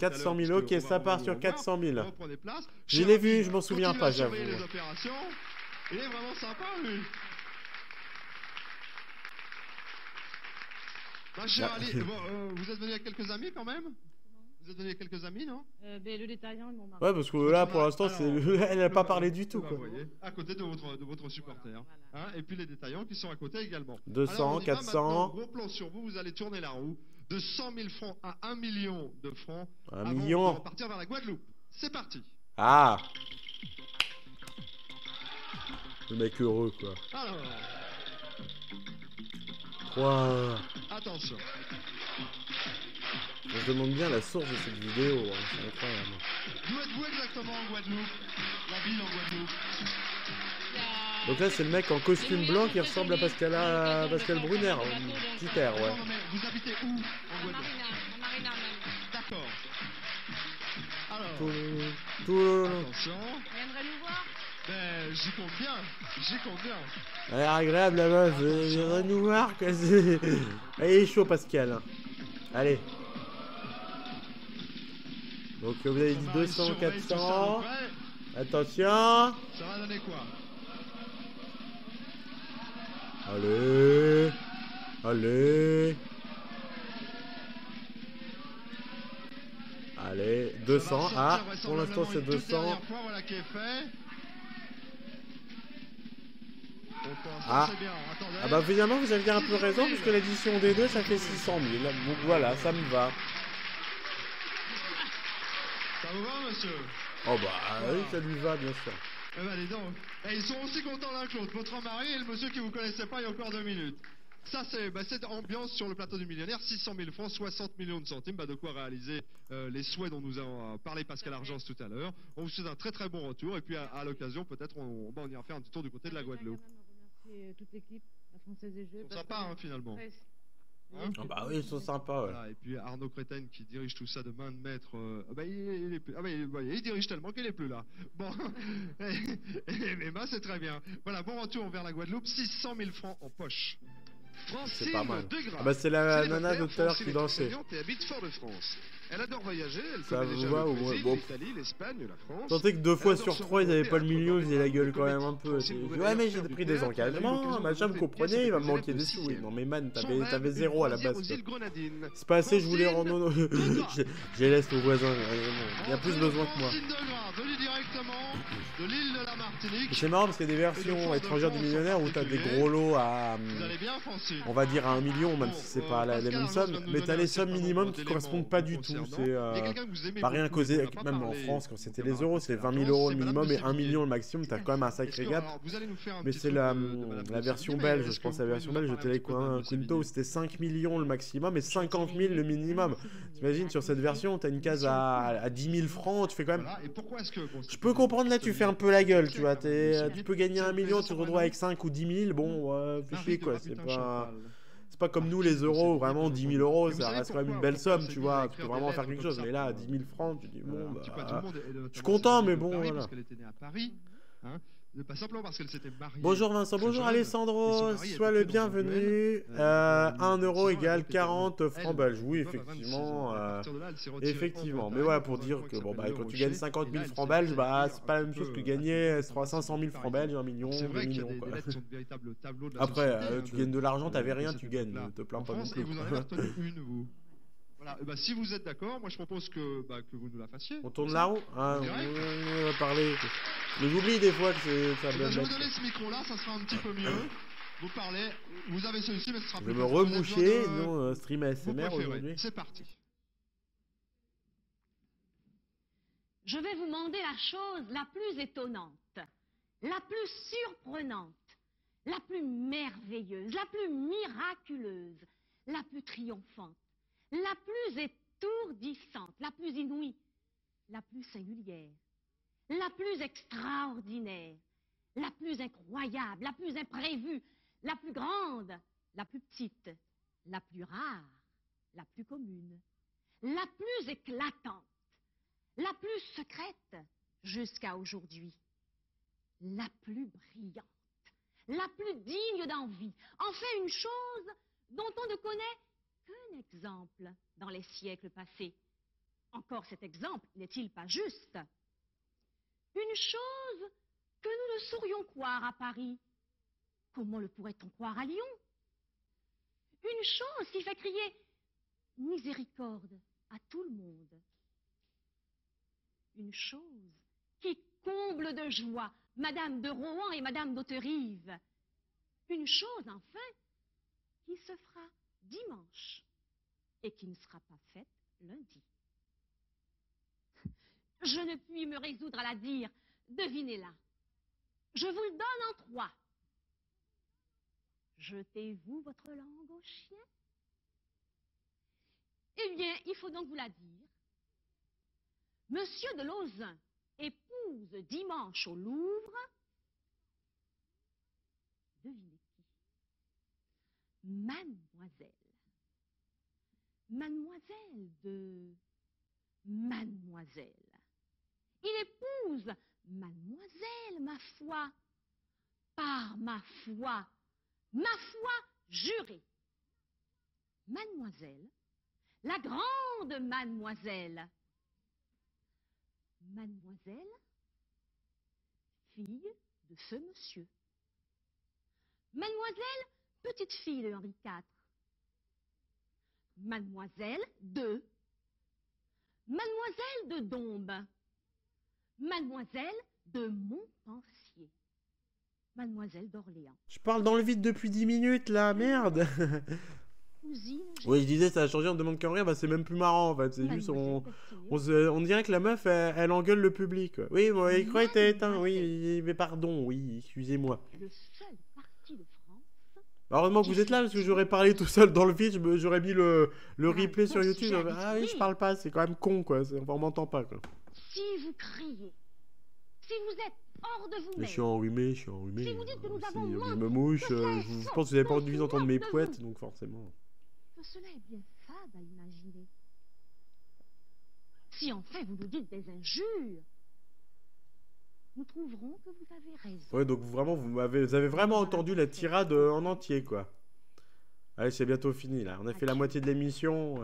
400 000, ok, ça part sur 400 000. Je l'ai vu, je m'en souviens pas, j'avoue. Il est vraiment sympa, lui. Ma chère Ali, vous êtes venu avec quelques amis quand même? Vous êtes venu avec quelques amis, non? Le détaillant et mon mari. Ouais, parce que là, pour l'instant, elle n'a pas parlé du tout. Vous voyez, à côté de votre supporter. Hein, et puis les détaillants qui sont à côté également. 200, 400. Gros plan sur vous, vous allez tourner la roue. De 100 000 francs à 1 million de francs. 1 million. Avant de partir vers la Guadeloupe. C'est parti. Ah. Le mec heureux, quoi. Alors. 3. Attention. On se demande bien la source de cette vidéo, hein. C'est incroyable. D'où êtes-vous exactement en Guadeloupe? La ville en Guadeloupe. Donc là, c'est le mec en costume blanc qui ressemble à Pascal Brunner. Petit air, ouais. Non, mais vous habitez où en Guadeloupe? Marina même. D'accord. Alors. Attention. Tu viendrais nous voir? Ben, j'y compte bien. Elle est agréable la meuf, viendrait nous voir quoi. Elle est chaud Pascal. Allez. Donc vous avez dit 200, 400. Attention. Ça va donner quoi? Allez. Allez, 200. Ah, pour l'instant c'est 200. Voilà qui est fait. Ah bah finalement vous aviez un peu raison puisque l'addition des deux ça fait 600 000. Donc voilà, ça me va. Ça vous va monsieur? Oh bah oui, ça lui va, bien sûr. Eh ben, dis donc. Et ils sont aussi contents l'un que l'autre. Votre mari et le monsieur qui vous connaissait pas il y a encore 2 minutes. Ça, c'est cette ambiance sur le plateau du millionnaire. 600 000 francs, 60 millions de centimes. Bah, de quoi réaliser les souhaits dont nous avons parlé Pascal Argence tout à l'heure. On vous souhaite un très très bon retour. Et puis, à l'occasion, peut-être, on ira faire un petit tour du côté de la Guadeloupe. Je voudrais remercier toute l'équipe, la Française des Jeux. Ils sont sympas, hein, finalement. Hein, oh bah oui, ils sont sympas. Ouais. Voilà, et puis Arnaud Créten qui dirige tout ça de main de maître. Il dirige tellement qu'il est plus là. Bon, mais c'est très bien. Voilà, bon retour vers la Guadeloupe. 600 000 francs en poche. C'est pas mal. Ah bah c'est la nana de tout à l'heure qui dansait. Et habite Fort-de-France. Elle adore voyager, elle ça connaît déjà va, le Brésil, bon. l'Italie, l'Espagne, la France. Tant que 2 fois sur 3 ils avaient pas le million, ils faisaient la gueule quand même un peu. Ouais mais j'ai pris des engagements, machin me comprenait, il va me manquer des sous. Oui, non mais man, t'avais 0 à la base. C'est pas assez, je voulais rendre... J'ai laisse aux voisins, il y a plus besoin que moi. C'est marrant parce qu'il y a des versions étrangères du millionnaire où t'as des gros lots à... On va dire à 1 million, même si c'est pas les mêmes sommes, mais t'as les sommes minimum qui correspondent pas du tout. C'est pas rien causé, même en France quand c'était les euros, c'est 20 000 euros le minimum et 1 million le maximum, t'as quand même un sacré gap. Mais c'est la version belge, je pense la version belge de Telequinto où c'était 5 millions le maximum et 50 000 le minimum. T'imagines sur cette version, t'as une case à 10 000 francs, tu fais quand même... Je peux comprendre là, tu fais un peu la gueule, tu vois, tu peux gagner 1 million, tu te retrouves avec 5 ou 10 000, bon, fais chier quoi, c'est pas comme nous les euros, vraiment 10 000 euros, ça reste quand même une belle somme, tu vois, tu peux vraiment faire quelque chose. Mais là, 10 000 francs, tu dis, bon, bah, je suis content, mais bon, voilà. Pas simplement parce qu'elle s'était mariée. Bonjour Vincent, bonjour Alessandro, sois le bienvenu. 1 euro égale 40 francs belges. Oui, effectivement. Effectivement. Mais voilà, pour dire que bon, bah, quand tu gagnes 50 000 francs belges, bah, c'est pas la même chose que gagner 500 000 francs belges, 1 million, 2 millions. Quoi. Après, tu gagnes de l'argent, t'avais rien, tu gagnes. Ne te plains pas non plus. Vous en avez retenu une, vous. Voilà, bah, si vous êtes d'accord, moi je propose que vous nous la fassiez. On tourne là-haut hein, on va parler. Mais j'oublie des fois que c'est ça. Je vais vous donner ce micro-là, ça sera un petit peu mieux. Vous parlez, vous avez celui-ci, mais ce sera plus. Je vais me remoucher, non, stream ASMR aujourd'hui. C'est parti. Je vais vous demander la chose la plus étonnante, la plus surprenante, la plus merveilleuse, la plus miraculeuse, la plus triomphante, la plus étourdissante, la plus inouïe, la plus singulière, la plus extraordinaire, la plus incroyable, la plus imprévue, la plus grande, la plus petite, la plus rare, la plus commune, la plus éclatante, la plus secrète jusqu'à aujourd'hui, la plus brillante, la plus digne d'envie, enfin une chose dont on ne connaît qu'un exemple dans les siècles passés. Encore cet exemple n'est-il pas juste? Une chose que nous ne saurions croire à Paris. Comment le pourrait-on croire à Lyon? Une chose qui fait crier miséricorde à tout le monde. Une chose qui comble de joie Madame de Rohan et Madame d'Hauterive. Une chose, enfin, qui se fera dimanche et qui ne sera pas faite lundi. Je ne puis me résoudre à la dire. Devinez-la. Je vous le donne en 3. Jetez-vous votre langue au chien? Eh bien, il faut donc vous la dire. Monsieur de Lauzun épouse dimanche au Louvre. Devinez qui? Mademoiselle. Mademoiselle de Mademoiselle. Il épouse Mademoiselle, ma foi, par ma foi jurée. Mademoiselle, la grande Mademoiselle. Mademoiselle, fille de ce monsieur. Mademoiselle, petite fille de Henri IV. Mademoiselle de... Mademoiselle de Dombes. Mademoiselle de Montpensier. Mademoiselle d'Orléans. Je parle dans le vide depuis 10 minutes là, merde. cousine. Oui, je disais, ça a changé, on demande qu'en rien, bah c'est même plus marrant en fait. C'est juste, on dirait que la meuf, elle engueule le public. Quoi. Oui, moi, il croyait que t'es éteint, oui, mais pardon, oui, excusez-moi. Le seul parti de France. Heureusement que vous êtes là, parce que j'aurais parlé tout seul dans le feed, j'aurais mis le replay sur YouTube. Ah oui, je parle pas, c'est quand même con, quoi. On m'entend pas, quoi. Si vous criez, si vous êtes hors de vous-même. Je suis enrhumé, je suis enrhumé. Si vous dites que nous avons Je me mouche, je pense que vous avez pas envie d'entendre mes pouettes, donc forcément. Que cela est bien fade à imaginer. Si en fait vous nous dites des injures, nous trouverons que vous avez raison. Ouais, donc vraiment, vous avez vraiment entendu la tirade en entier, quoi. Allez, c'est bientôt fini, là. On a fait la moitié de l'émission.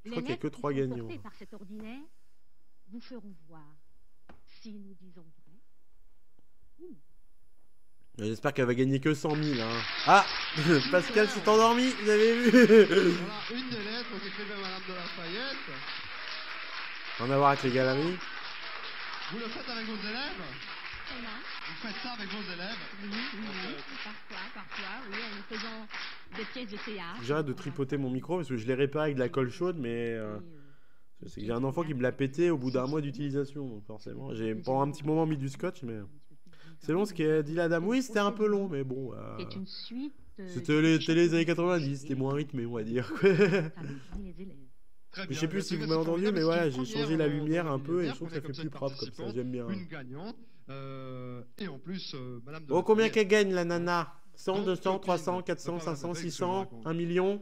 Je crois qu'il n'y a que 3 gagnants. Par cet ordinaire, vous feront voir si nous disons vrai. J'espère qu'elle va gagner que 100 000. Hein. Ah Pascal s'est endormi, vous avez vu. Voilà, une des lettres qu'écrivait Madame de Lafayette. On va voir avec les galeries. Vous le faites avec vos élèves? Vous faites ça avec vos élèves? Oui, parfois, oui, en faisant des pièces de théâtre. J'arrête de tripoter mon micro parce que je l'ai réparé avec de la colle chaude, mais c'est que j'ai un enfant qui me l'a pété au bout d'un mois d'utilisation, donc forcément. J'ai pendant un petit moment mis du scotch, mais c'est long ce qu'a dit la dame. Oui, c'était un peu long, mais bon. C'était les années 90, c'était moins rythmé, on va dire. Je sais plus si vous m'avez entendu, mais voilà, j'ai changé la lumière un peu et je trouve que ça fait plus propre comme ça, j'aime bien. Une gagnante, et en plus, Madame de Oh, combien qu'elle gagne la nana? 100, 200, 300, 400, 500, 600, 1 million?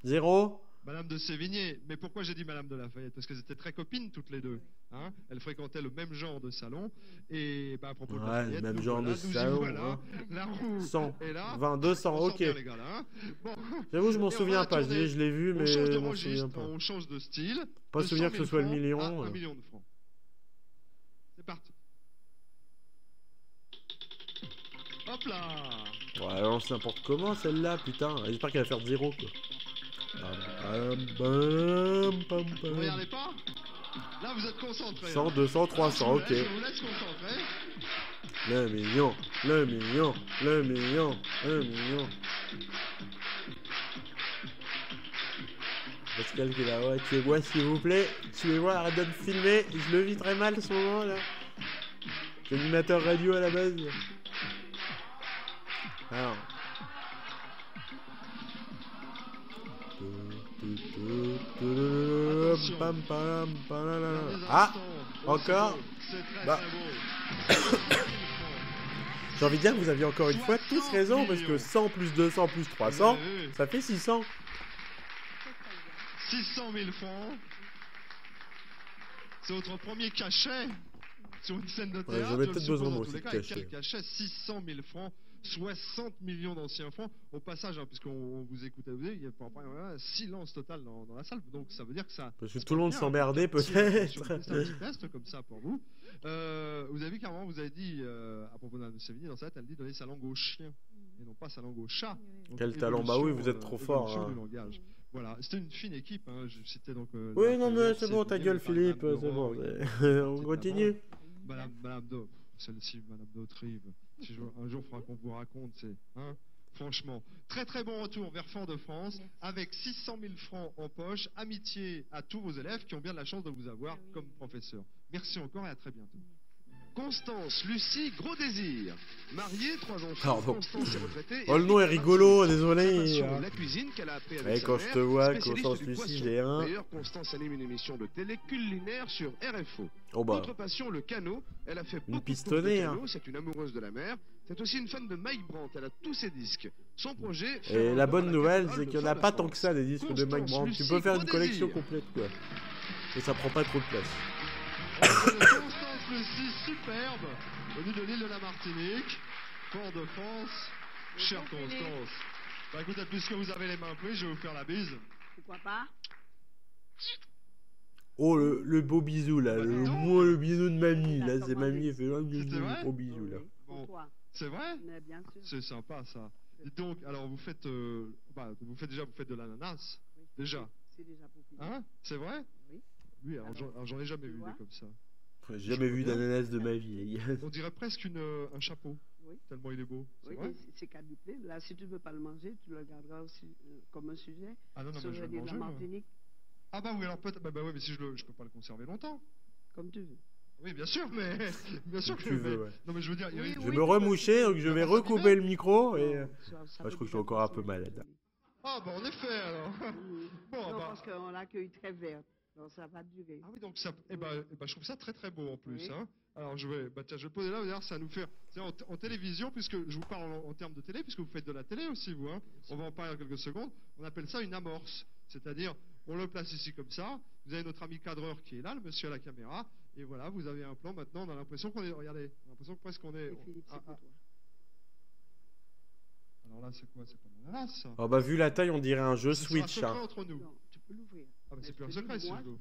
0? Madame de Sévigné, mais pourquoi j'ai dit Madame de Lafayette? Parce qu'elles étaient très copines toutes les deux. Hein, elles fréquentaient le même genre de salon. Et bah, à propos de Lafayette, le même genre de salon. Voilà, hein. la roue 100, est là. 20, 200, ok. Bien, les gars, là, hein. Bon. J'avoue, je m'en souviens pas. Je l'ai vu, mais je m'en souviens pas. On change de style. Pas souvenir que ce soit le million. 1 million de francs. C'est parti. Hop là. Ouais, alors c'est n'importe comment celle-là, putain. J'espère qu'elle va faire 0 quoi. Vous regardez pas? Là vous êtes concentrés. 100, 200, 300, ok. Je vous laisse concentrer. Le million, le million, le million, le million. Pascal qui est là, ouais, tuez-moi s'il vous plaît. Tuez-moi, arrête de me filmer. Je le vis très mal ce moment là. Je suis animateur radio à la base. Alors. Ah, encore. Bah. J'ai envie de dire que vous aviez encore une fois tous raison parce que 100 plus 200 plus 300, ça fait 600. 600 000 francs. C'est votre premier cachet sur une scène de théâtre. J'avais peut-être besoin moi aussi de cachet. Quel cachet? 600 000 francs. 60 millions d'anciens francs. Au passage, hein, puisqu'on vous écoutait, il y a un silence total dans la salle, donc ça veut dire que ça... Parce que tout le monde s'emmerdait peut-être. C'est un petit test comme ça pour vous. Vous avez vu qu'à un moment, vous avez dit, à propos de Sévigné, dans sa tête, elle dit donner sa langue au chien, et non pas sa langue au chat. Donc, quel talent, bah oui, vous êtes trop fort. Hein. Voilà, c'était une fine équipe, hein. C'était donc... oui, non mais c'est bon, ta gueule Philippe, c'est bon, on continue. Madame Do, celle-ci, Madame d'Autrive. Si un jour, il faudra qu'on vous raconte, c'est... Hein, franchement, très très bon retour vers Fort-de-France, avec 600 000 francs en poche, amitié à tous vos élèves qui ont bien de la chance de vous avoir comme professeur. Merci encore et à très bientôt. Constance Lucie Gros Désir, mariée, 3 enfants. Pardon. Constance est retraitée. Oh, le nom est rigolo, désolé. La cuisine qu'elle a appris avec sa quand mère, je te vois, spécialiste Constance du Lucie, poisson. j'ai un. D'ailleurs, Constance anime une émission de télé culinaire sur RFO. Oh bah. Autre passion, le canot. Elle a fait Une beaucoup pistonnée, de canot. hein. C'est une amoureuse de la mer. C'est aussi une fan de Mike Brandt. Elle a tous ses disques. Son projet. Et la bonne nouvelle, c'est qu'il n'y en a pas tant que ça des disques de Mike Brandt. Tu peux faire une collection complète, quoi. Et ça prend pas trop de place. Constance Lucie, superbe, venue de l'île de la Martinique, Fort-de-France. Chère Constance. Bah écoutez, puisque vous avez les mains prises, je vais vous faire la bise. Pourquoi pas? Oh, le beau bisou là, le bisou de mamie, là, c'est mamie, elle fait un gros bisou là. Bon, c'est vrai? C'est sympa ça. Et donc, alors vous faites de l'ananas, déjà. C'est déjà pour finir. Hein? C'est vrai? Oui. Oui, alors j'en ai jamais vu des comme ça. J'ai jamais vu d'ananas de ma vie, les gars. On dirait presque un chapeau. Oui. Tellement il est beau. Oui, c'est quadruplé. Là, si tu ne veux pas le manger, tu le garderas aussi comme un sujet. Ah non, non, mais je vais le manger. Martinique. Ah bah oui, alors peut-être. Bah oui, mais si je peux pas le conserver longtemps. Comme tu veux. Oui, bien sûr, mais bien sûr que tu veux. Ouais. Non, mais je veux dire, je vais me remoucher, donc je vais recouper le micro et non, je crois que je suis encore un peu malade. Ah bah en effet alors. Bon, non, parce qu'on l'accueille très verte, donc ça va durer. Ah oui, donc ça, je trouve ça très très beau en plus. Oui. Hein. Alors je vais le poser là, d'ailleurs ça nous fait, en télévision, puisque je vous parle en termes de télé, puisque vous faites de la télé aussi vous. Hein. On va en parler en quelques secondes. On appelle ça une amorce, c'est-à-dire on le place ici comme ça. Vous avez notre ami cadreur qui est là, le monsieur à la caméra. Et voilà, vous avez un plan maintenant, on a l'impression qu'on est... Regardez, on a l'impression que presque on est... Philippe, c'est pour toi. Alors là, c'est quoi? C'est pas mon ananas, ça. Oh bah, vu la taille, on dirait un jeu Switch. Hein. Entre nous. Non, tu peux l'ouvrir. Ah bah c'est plus un secret, si je veux.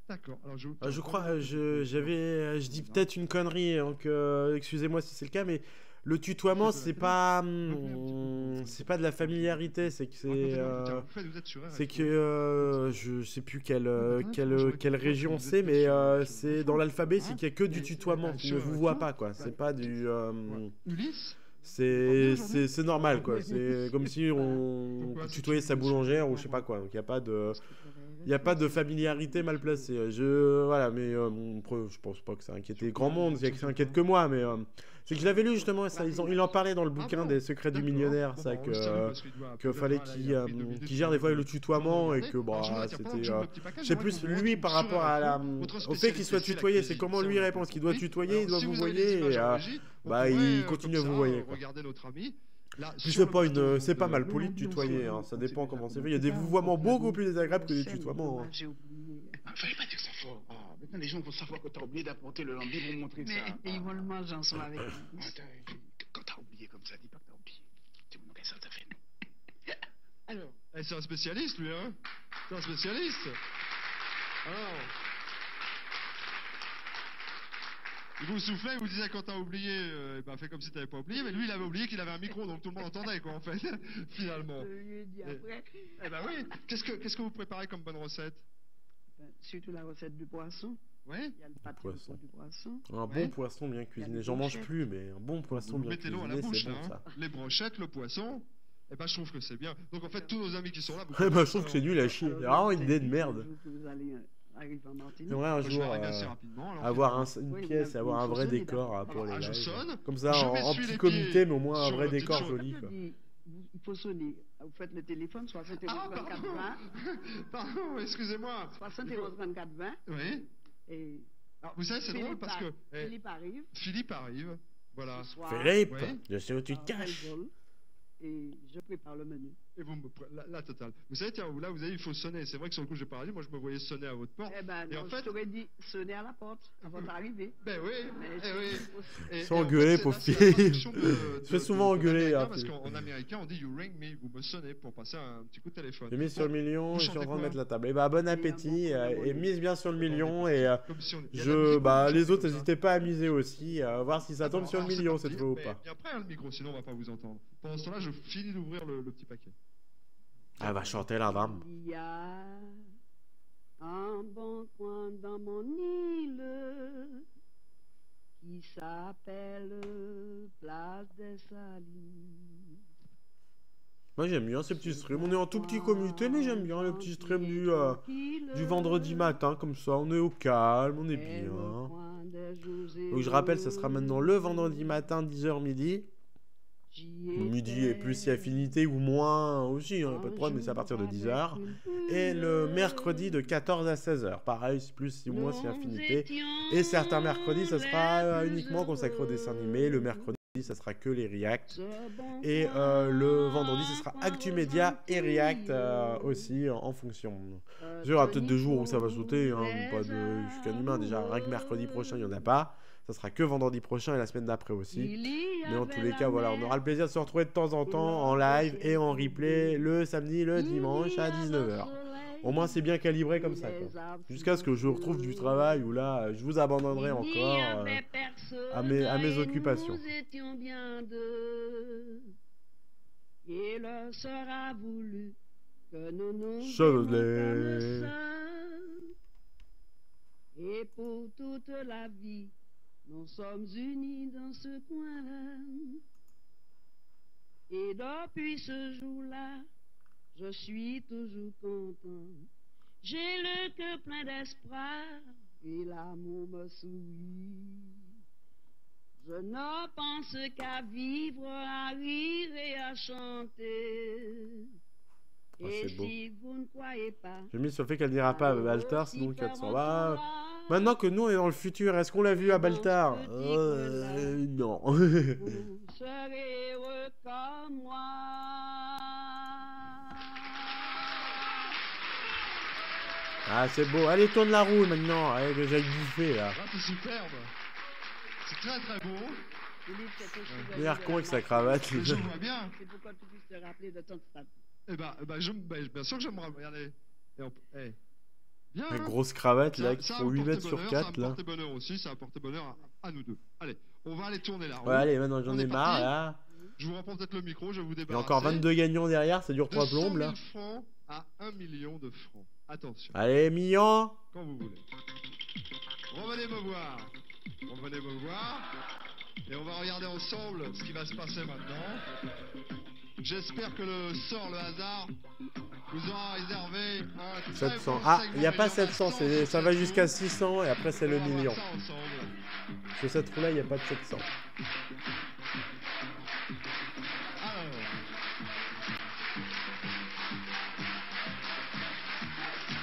D'accord, alors je crois, je dis peut-être une connerie, donc excusez-moi si c'est le cas, mais le tutoiement, c'est pas de la familiarité, c'est que je sais plus quelle région c'est, mais c'est dans l'alphabet, c'est qu'il y a que du tutoiement, tu ne vous vois pas, quoi. C'est pas du c'est normal, quoi. C'est comme si on tutoyait sa boulangère ou je sais pas quoi. Donc il y a pas de familiarité mal placée. Voilà, mais je pense pas que ça inquiétait grand monde. Il y a que ça inquiète que moi, mais c'est que je l'avais lu justement. Ça, il en parlait dans le bouquin des secrets du millionnaire, ça que fallait qu'il gère des fois le tutoiement et que c'était. Je sais plus lui par rapport au fait qu'il soit tutoyé. C'est comment lui répond. Est-ce qu'il doit tutoyer, il doit vous voyer et il continue à vous voyer. Regardez notre ami. C'est pas mal poli de tutoyer, hein. Ça dépend comment c'est fait. Il y a des vouvoiements beaucoup plus désagréables que des tutoiements. Hein. J'ai oublié. Fallait pas dire ça fort. Maintenant les gens vont savoir que t'as oublié d'apporter le lambi pour montrer ça. Mais ils vont le manger ensemble avec nous. Quand t'as oublié comme ça, dis pas que t'as oublié. Tu me ça t'a fait. Alors, c'est un spécialiste lui, hein. C'est un spécialiste. Alors. Il vous soufflait, il vous disait quand t'as oublié, fais comme si t'avais pas oublié, mais lui il avait oublié qu'il avait un micro, donc tout le monde entendait quoi en fait, finalement. Je lui ai dit après. Eh ben oui. Qu'est-ce que vous préparez comme bonne recette? Surtout la recette du poisson. Oui. Il y a le pâté du poisson. Un bon poisson bien cuisiné. J'en mange plus, mais un bon poisson bien cuisiné, c'est bon ça. Les brochettes, le poisson. Eh ben je trouve que c'est bien. Donc en fait tous nos amis qui sont là. Je trouve que c'est nul à chier. C'est vraiment une idée de merde. J'aimerais un jour avoir une pièce et avoir un vrai décor pour les lives. Comme ça, en petit comité, mais au moins un vrai décor joli. Il faut sonner. Vous faites le téléphone, 71 34 20. Pardon, excusez-moi. 71 34 20. Oui. Et alors, vous savez, c'est drôle parce que... Philippe arrive. Voilà. Philippe, je sais où tu te caches. Et je prépare le menu. Et vous me la totale. Vous savez, tiens, là, vous avez, il faut sonner. C'est vrai que sur le coup, j'ai pas dit. Moi, je me voyais sonner à votre porte. Eh ben, non, en fait, je t'aurais dit sonner à la porte avant d'arriver. Ben oui. Ils sont engueulés, pauvre fille. Je fais souvent engueuler. Parce qu'en américain, on dit you ring me, vous me sonnez pour passer un petit coup de téléphone. J'ai mis sur le million et je suis en train de mettre la table. Et bon appétit. Et mise bien sur le million. Et les autres, n'hésitez pas à miser aussi. Voir si ça tombe sur le million cette fois ou pas. Et après, le micro, sinon, on va pas vous entendre. Pendant ce temps-là, je finis d'ouvrir le petit paquet. Elle va chanter la dame. Il y a un bon coin dans mon île qui s'appelle Place des Salines. Moi j'aime bien ces petits streams. On est en tout petit comité, mais j'aime bien le petit stream du vendredi matin, comme ça. On est au calme, on est bien. Donc je rappelle, ça sera maintenant le vendredi matin, 10h midi. Midi et plus si affinité ou moins aussi, hein, pas de problème, mais c'est à partir de 10h. Et le mercredi de 14 à 16h, pareil, plus si ou moins si affinité. Et certains mercredis, ça sera uniquement consacré au dessin animé. Le mercredi, ça sera que les reacts. Et le vendredi, ce sera Actu Média et React aussi en fonction. Il y aura peut-être des jours où ça va sauter, hein, je suis qu'un humain, déjà, rien que mercredi prochain, il n'y en a pas. Ça sera que vendredi prochain et la semaine d'après aussi. Mais en tous les cas, voilà, on aura le plaisir de se retrouver de temps en temps en live et en replay le samedi, le dimanche à 19h. Au moins, c'est bien calibré comme ça, quoi. Jusqu'à ce que je retrouve du travail où là, je vous abandonnerai encore à mes occupations. Il sera voulu que nous nous Chevrolet. Et pour toute la vie, nous sommes unis dans ce coin-là. Et depuis ce jour-là, je suis toujours content. J'ai le cœur plein d'espoir et l'amour me sourit. Je ne pense qu'à vivre, à rire et à chanter. Oh, et c'est beau. si vous ne croyez pas, J'ai mis sur le fait qu'elle n'ira pas à Baltar, sinon 400. Bah, maintenant que nous on est dans le futur, est-ce qu'on l'a vu à Baltar? Non. vous serez heureux comme moi. Ah, c'est beau. Allez, tourne la roue maintenant. Allez, que j'aille bouffer là. Ah, c'est superbe. C'est très très beau. Philippe, c'est que je suis Il a l'air con avec sa cravate. Je vois bien. C'est pourquoi tu puisses te rappeler de ton stade. Bien sûr que je me rappelle. Regardez. Bien. Une grosse cravate là Ça, qui ça font a 8 apporté mètres sur bonheur, 4 ça a là. apporté bonheur aussi, ça a apporté bonheur à nous deux. Allez, on va aller tourner la roue. Ouais, allez, maintenant j'en On ai est marre parti. là. Je vous reprends peut-être le micro, je vais vous Il y a débarrasser. encore 22 gagnants derrière, ça dure De 3 100 000 plombes là. francs à 1 million de francs. Attention. Allez, million. Quand vous voulez. Revenez me voir. Revenez me voir. Et on va regarder ensemble ce qui va se passer maintenant. J'espère que le sort, le hasard, vous aura réservé un très 700. bon Ah, segment il n'y a pas des 700, instants. ça va jusqu'à 600 et après c'est le On va voir million. ça ensemble. Sur cette roue là, il n'y a pas de 700. Alors.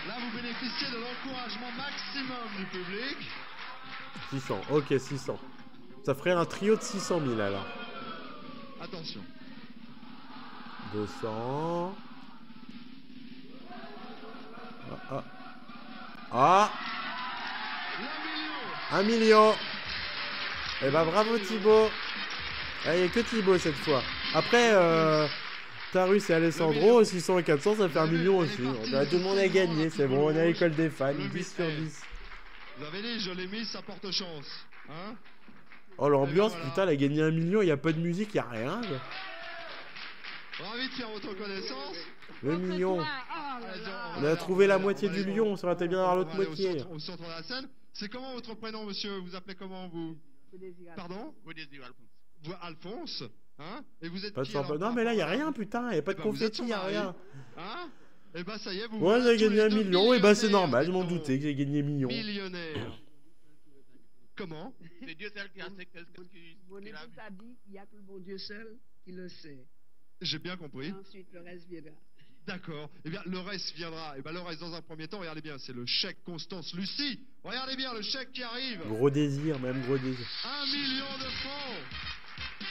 Là, vous bénéficiez de l'encouragement maximum du public. 600, ok, 600. Ça ferait un trio de 600 000 alors. Attention. 200. Ah, ah. Ah. 1 million. Eh ben bravo Thibaut. Il n'y a que Thibaut cette fois. Après, Tarus et Alessandro, 600 et 400, ça fait 1 million aussi. Tout le monde a gagné, c'est bon, on est à l'école des fans, 10 sur 10. Vous avez dit, je l'ai mis, ça porte chance. Hein? Oh l'ambiance, voilà. putain, elle a gagné 1 million, il n'y a pas de musique, il n'y a rien. Quoi. Ravi de faire votre connaissance. Le million. Allez, On a trouvé la moitié du lion, ça aurait été bien d'avoir l'autre On va aller moitié. au centre de la scène. C'est comment votre prénom, monsieur? Vous appelez comment, vous? Pardon? Vous, Alphonse. Hein? Et vous êtes Pas de qui, alors, champagne. Non mais là, il n'y a rien, putain, il n'y a pas de Eh ben, vous êtes confetti, son il n'y a mari. rien. Hein? Et bah ça y est, vous Ouais, voilà j'ai gagné tous 1 les deux million, et bah c'est millionnaires, normal, je m'en dites-donc. doutais que j'ai gagné million. Millionnaire. Comment? C'est Dieu seul qui a ce qu'il Mon époux t'a dit, il n'y a que le bon Dieu seul qui le sait. J'ai bien compris. Ensuite, le reste viendra. D'accord. Eh bien, le reste viendra. Eh bien, le reste, dans un premier temps, regardez bien, c'est le chèque Constance Lucie. Regardez bien le chèque qui arrive. Gros désir, même gros désir. 1 million de francs.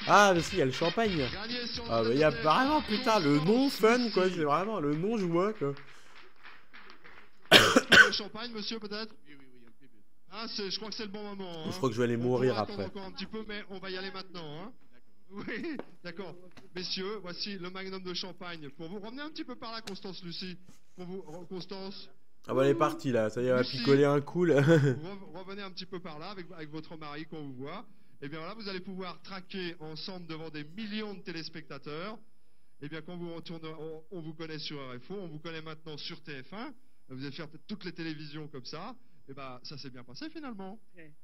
Ah, mais si, il y a le champagne. Gagné sur Ah, bah, il y a vraiment, putain, le nom fun, quoi, c'est vraiment le nom joie, quoi. Le champagne, monsieur, peut-être? Oui, ah, je crois que c'est le bon moment. Hein. Je crois que je vais aller On mourir pourra attendre après. encore un petit peu, mais on va y aller maintenant. Hein. Oui, d'accord. Messieurs, voici le magnum de champagne pour vous. Revenez un petit peu par là, Constance Lucie. Pour vous, Constance. Ah bah elle est partie là, ça y est, elle va Lucie. picoler un coup là. Revenez un petit peu par là avec votre mari qu'on vous voit. Et bien là, vous allez pouvoir traquer ensemble devant des millions de téléspectateurs. Et bien quand vous retournez, on vous connaît sur RFO, on vous connaît maintenant sur TF1. Vous allez faire toutes les télévisions comme ça. Et ben ça s'est bien passé finalement.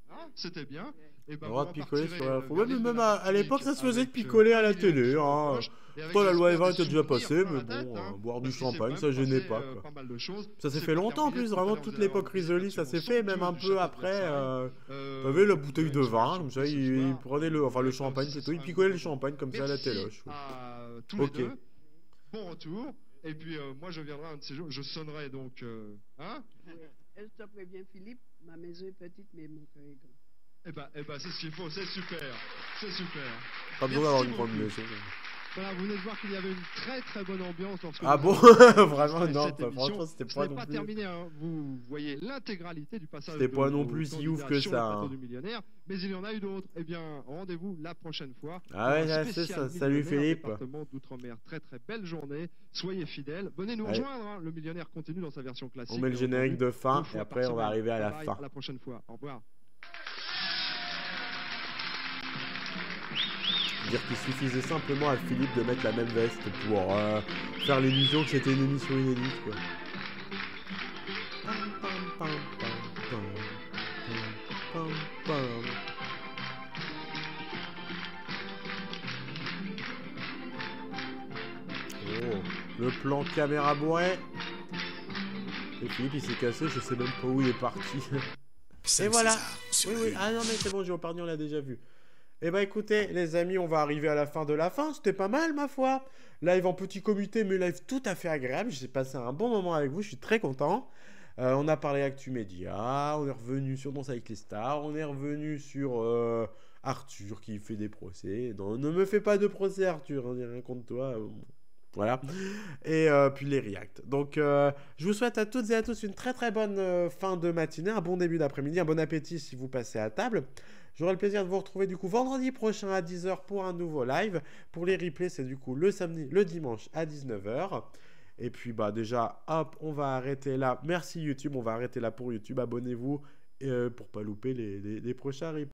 Hein, c'était bien. Et ben, On va picoler sur la l'info. Même à l'époque ça se faisait de picoler à la télé. Hein. Toi la loi Eva était déjà passée, mais bon, boire du champagne ça gênait pas. Quoi. Ça s'est fait longtemps en plus, vraiment toute l'époque Risoli ça s'est fait, même un peu après. T'avais la bouteille de vin, comme ça il prenait le champagne, c'est tout, il picolait le champagne comme ça à la téloche. Tous les deux. Bon retour. Et puis moi je viendrai un de ces jours, je sonnerai donc. Hein? Je te préviens, Philippe, ma maison est petite, mais mon cœur est grand. Eh ben, c'est ce qu'il faut, c'est super. C'est super. Pas besoin d'avoir une grande maison. Voilà, vous venez de voir qu'il y avait une très très bonne ambiance lorsque ah bon? Vraiment non, franchement c'était pas non plus. Ce n'est pas terminé, hein. Vous voyez l'intégralité du passage. C'était pas non plus si ouf que ça. Hein. Du millionnaire, mais il y en a eu d'autres. Eh bien, rendez-vous la prochaine fois. Ah ouais, c'est ça. Salut Philippe. Département d'Outre-mer. Très très belle journée. Soyez fidèles. Venez nous rejoindre. Hein. Le millionnaire continue dans sa version classique. On met le générique de fin et après on va arriver à la fin. À la prochaine fois. Au revoir. Dire qu'il suffisait simplement à Philippe de mettre la même veste pour faire l'émission que c'était une émission inédite quoi. plan caméra bourré. Et Philippe il s'est cassé, je sais même pas où il est parti. Et voilà. Oui. Ah non mais c'est bon, Géopardy on l'a déjà vu. Et bah écoutez les amis, on va arriver à la fin de la fin. C'était pas mal ma foi. Live en petit comité, mais live tout à fait agréable. J'ai passé un bon moment avec vous, je suis très content. On a parlé Actu Média, on est revenu sur Danse avec les stars, on est revenu sur Arthur qui fait des procès. Non, ne me fais pas de procès Arthur, on dit rien contre toi. Voilà. Et puis les reacts. Donc je vous souhaite à toutes et à tous une très très bonne fin de matinée, un bon début d'après-midi, un bon appétit si vous passez à table. J'aurai le plaisir de vous retrouver du coup vendredi prochain à 10h pour un nouveau live. Pour les replays, c'est du coup le samedi, le dimanche à 19h. Et puis bah déjà, hop, on va arrêter là. Merci YouTube, on va arrêter là pour YouTube. Abonnez-vous pour pas louper les prochains replays.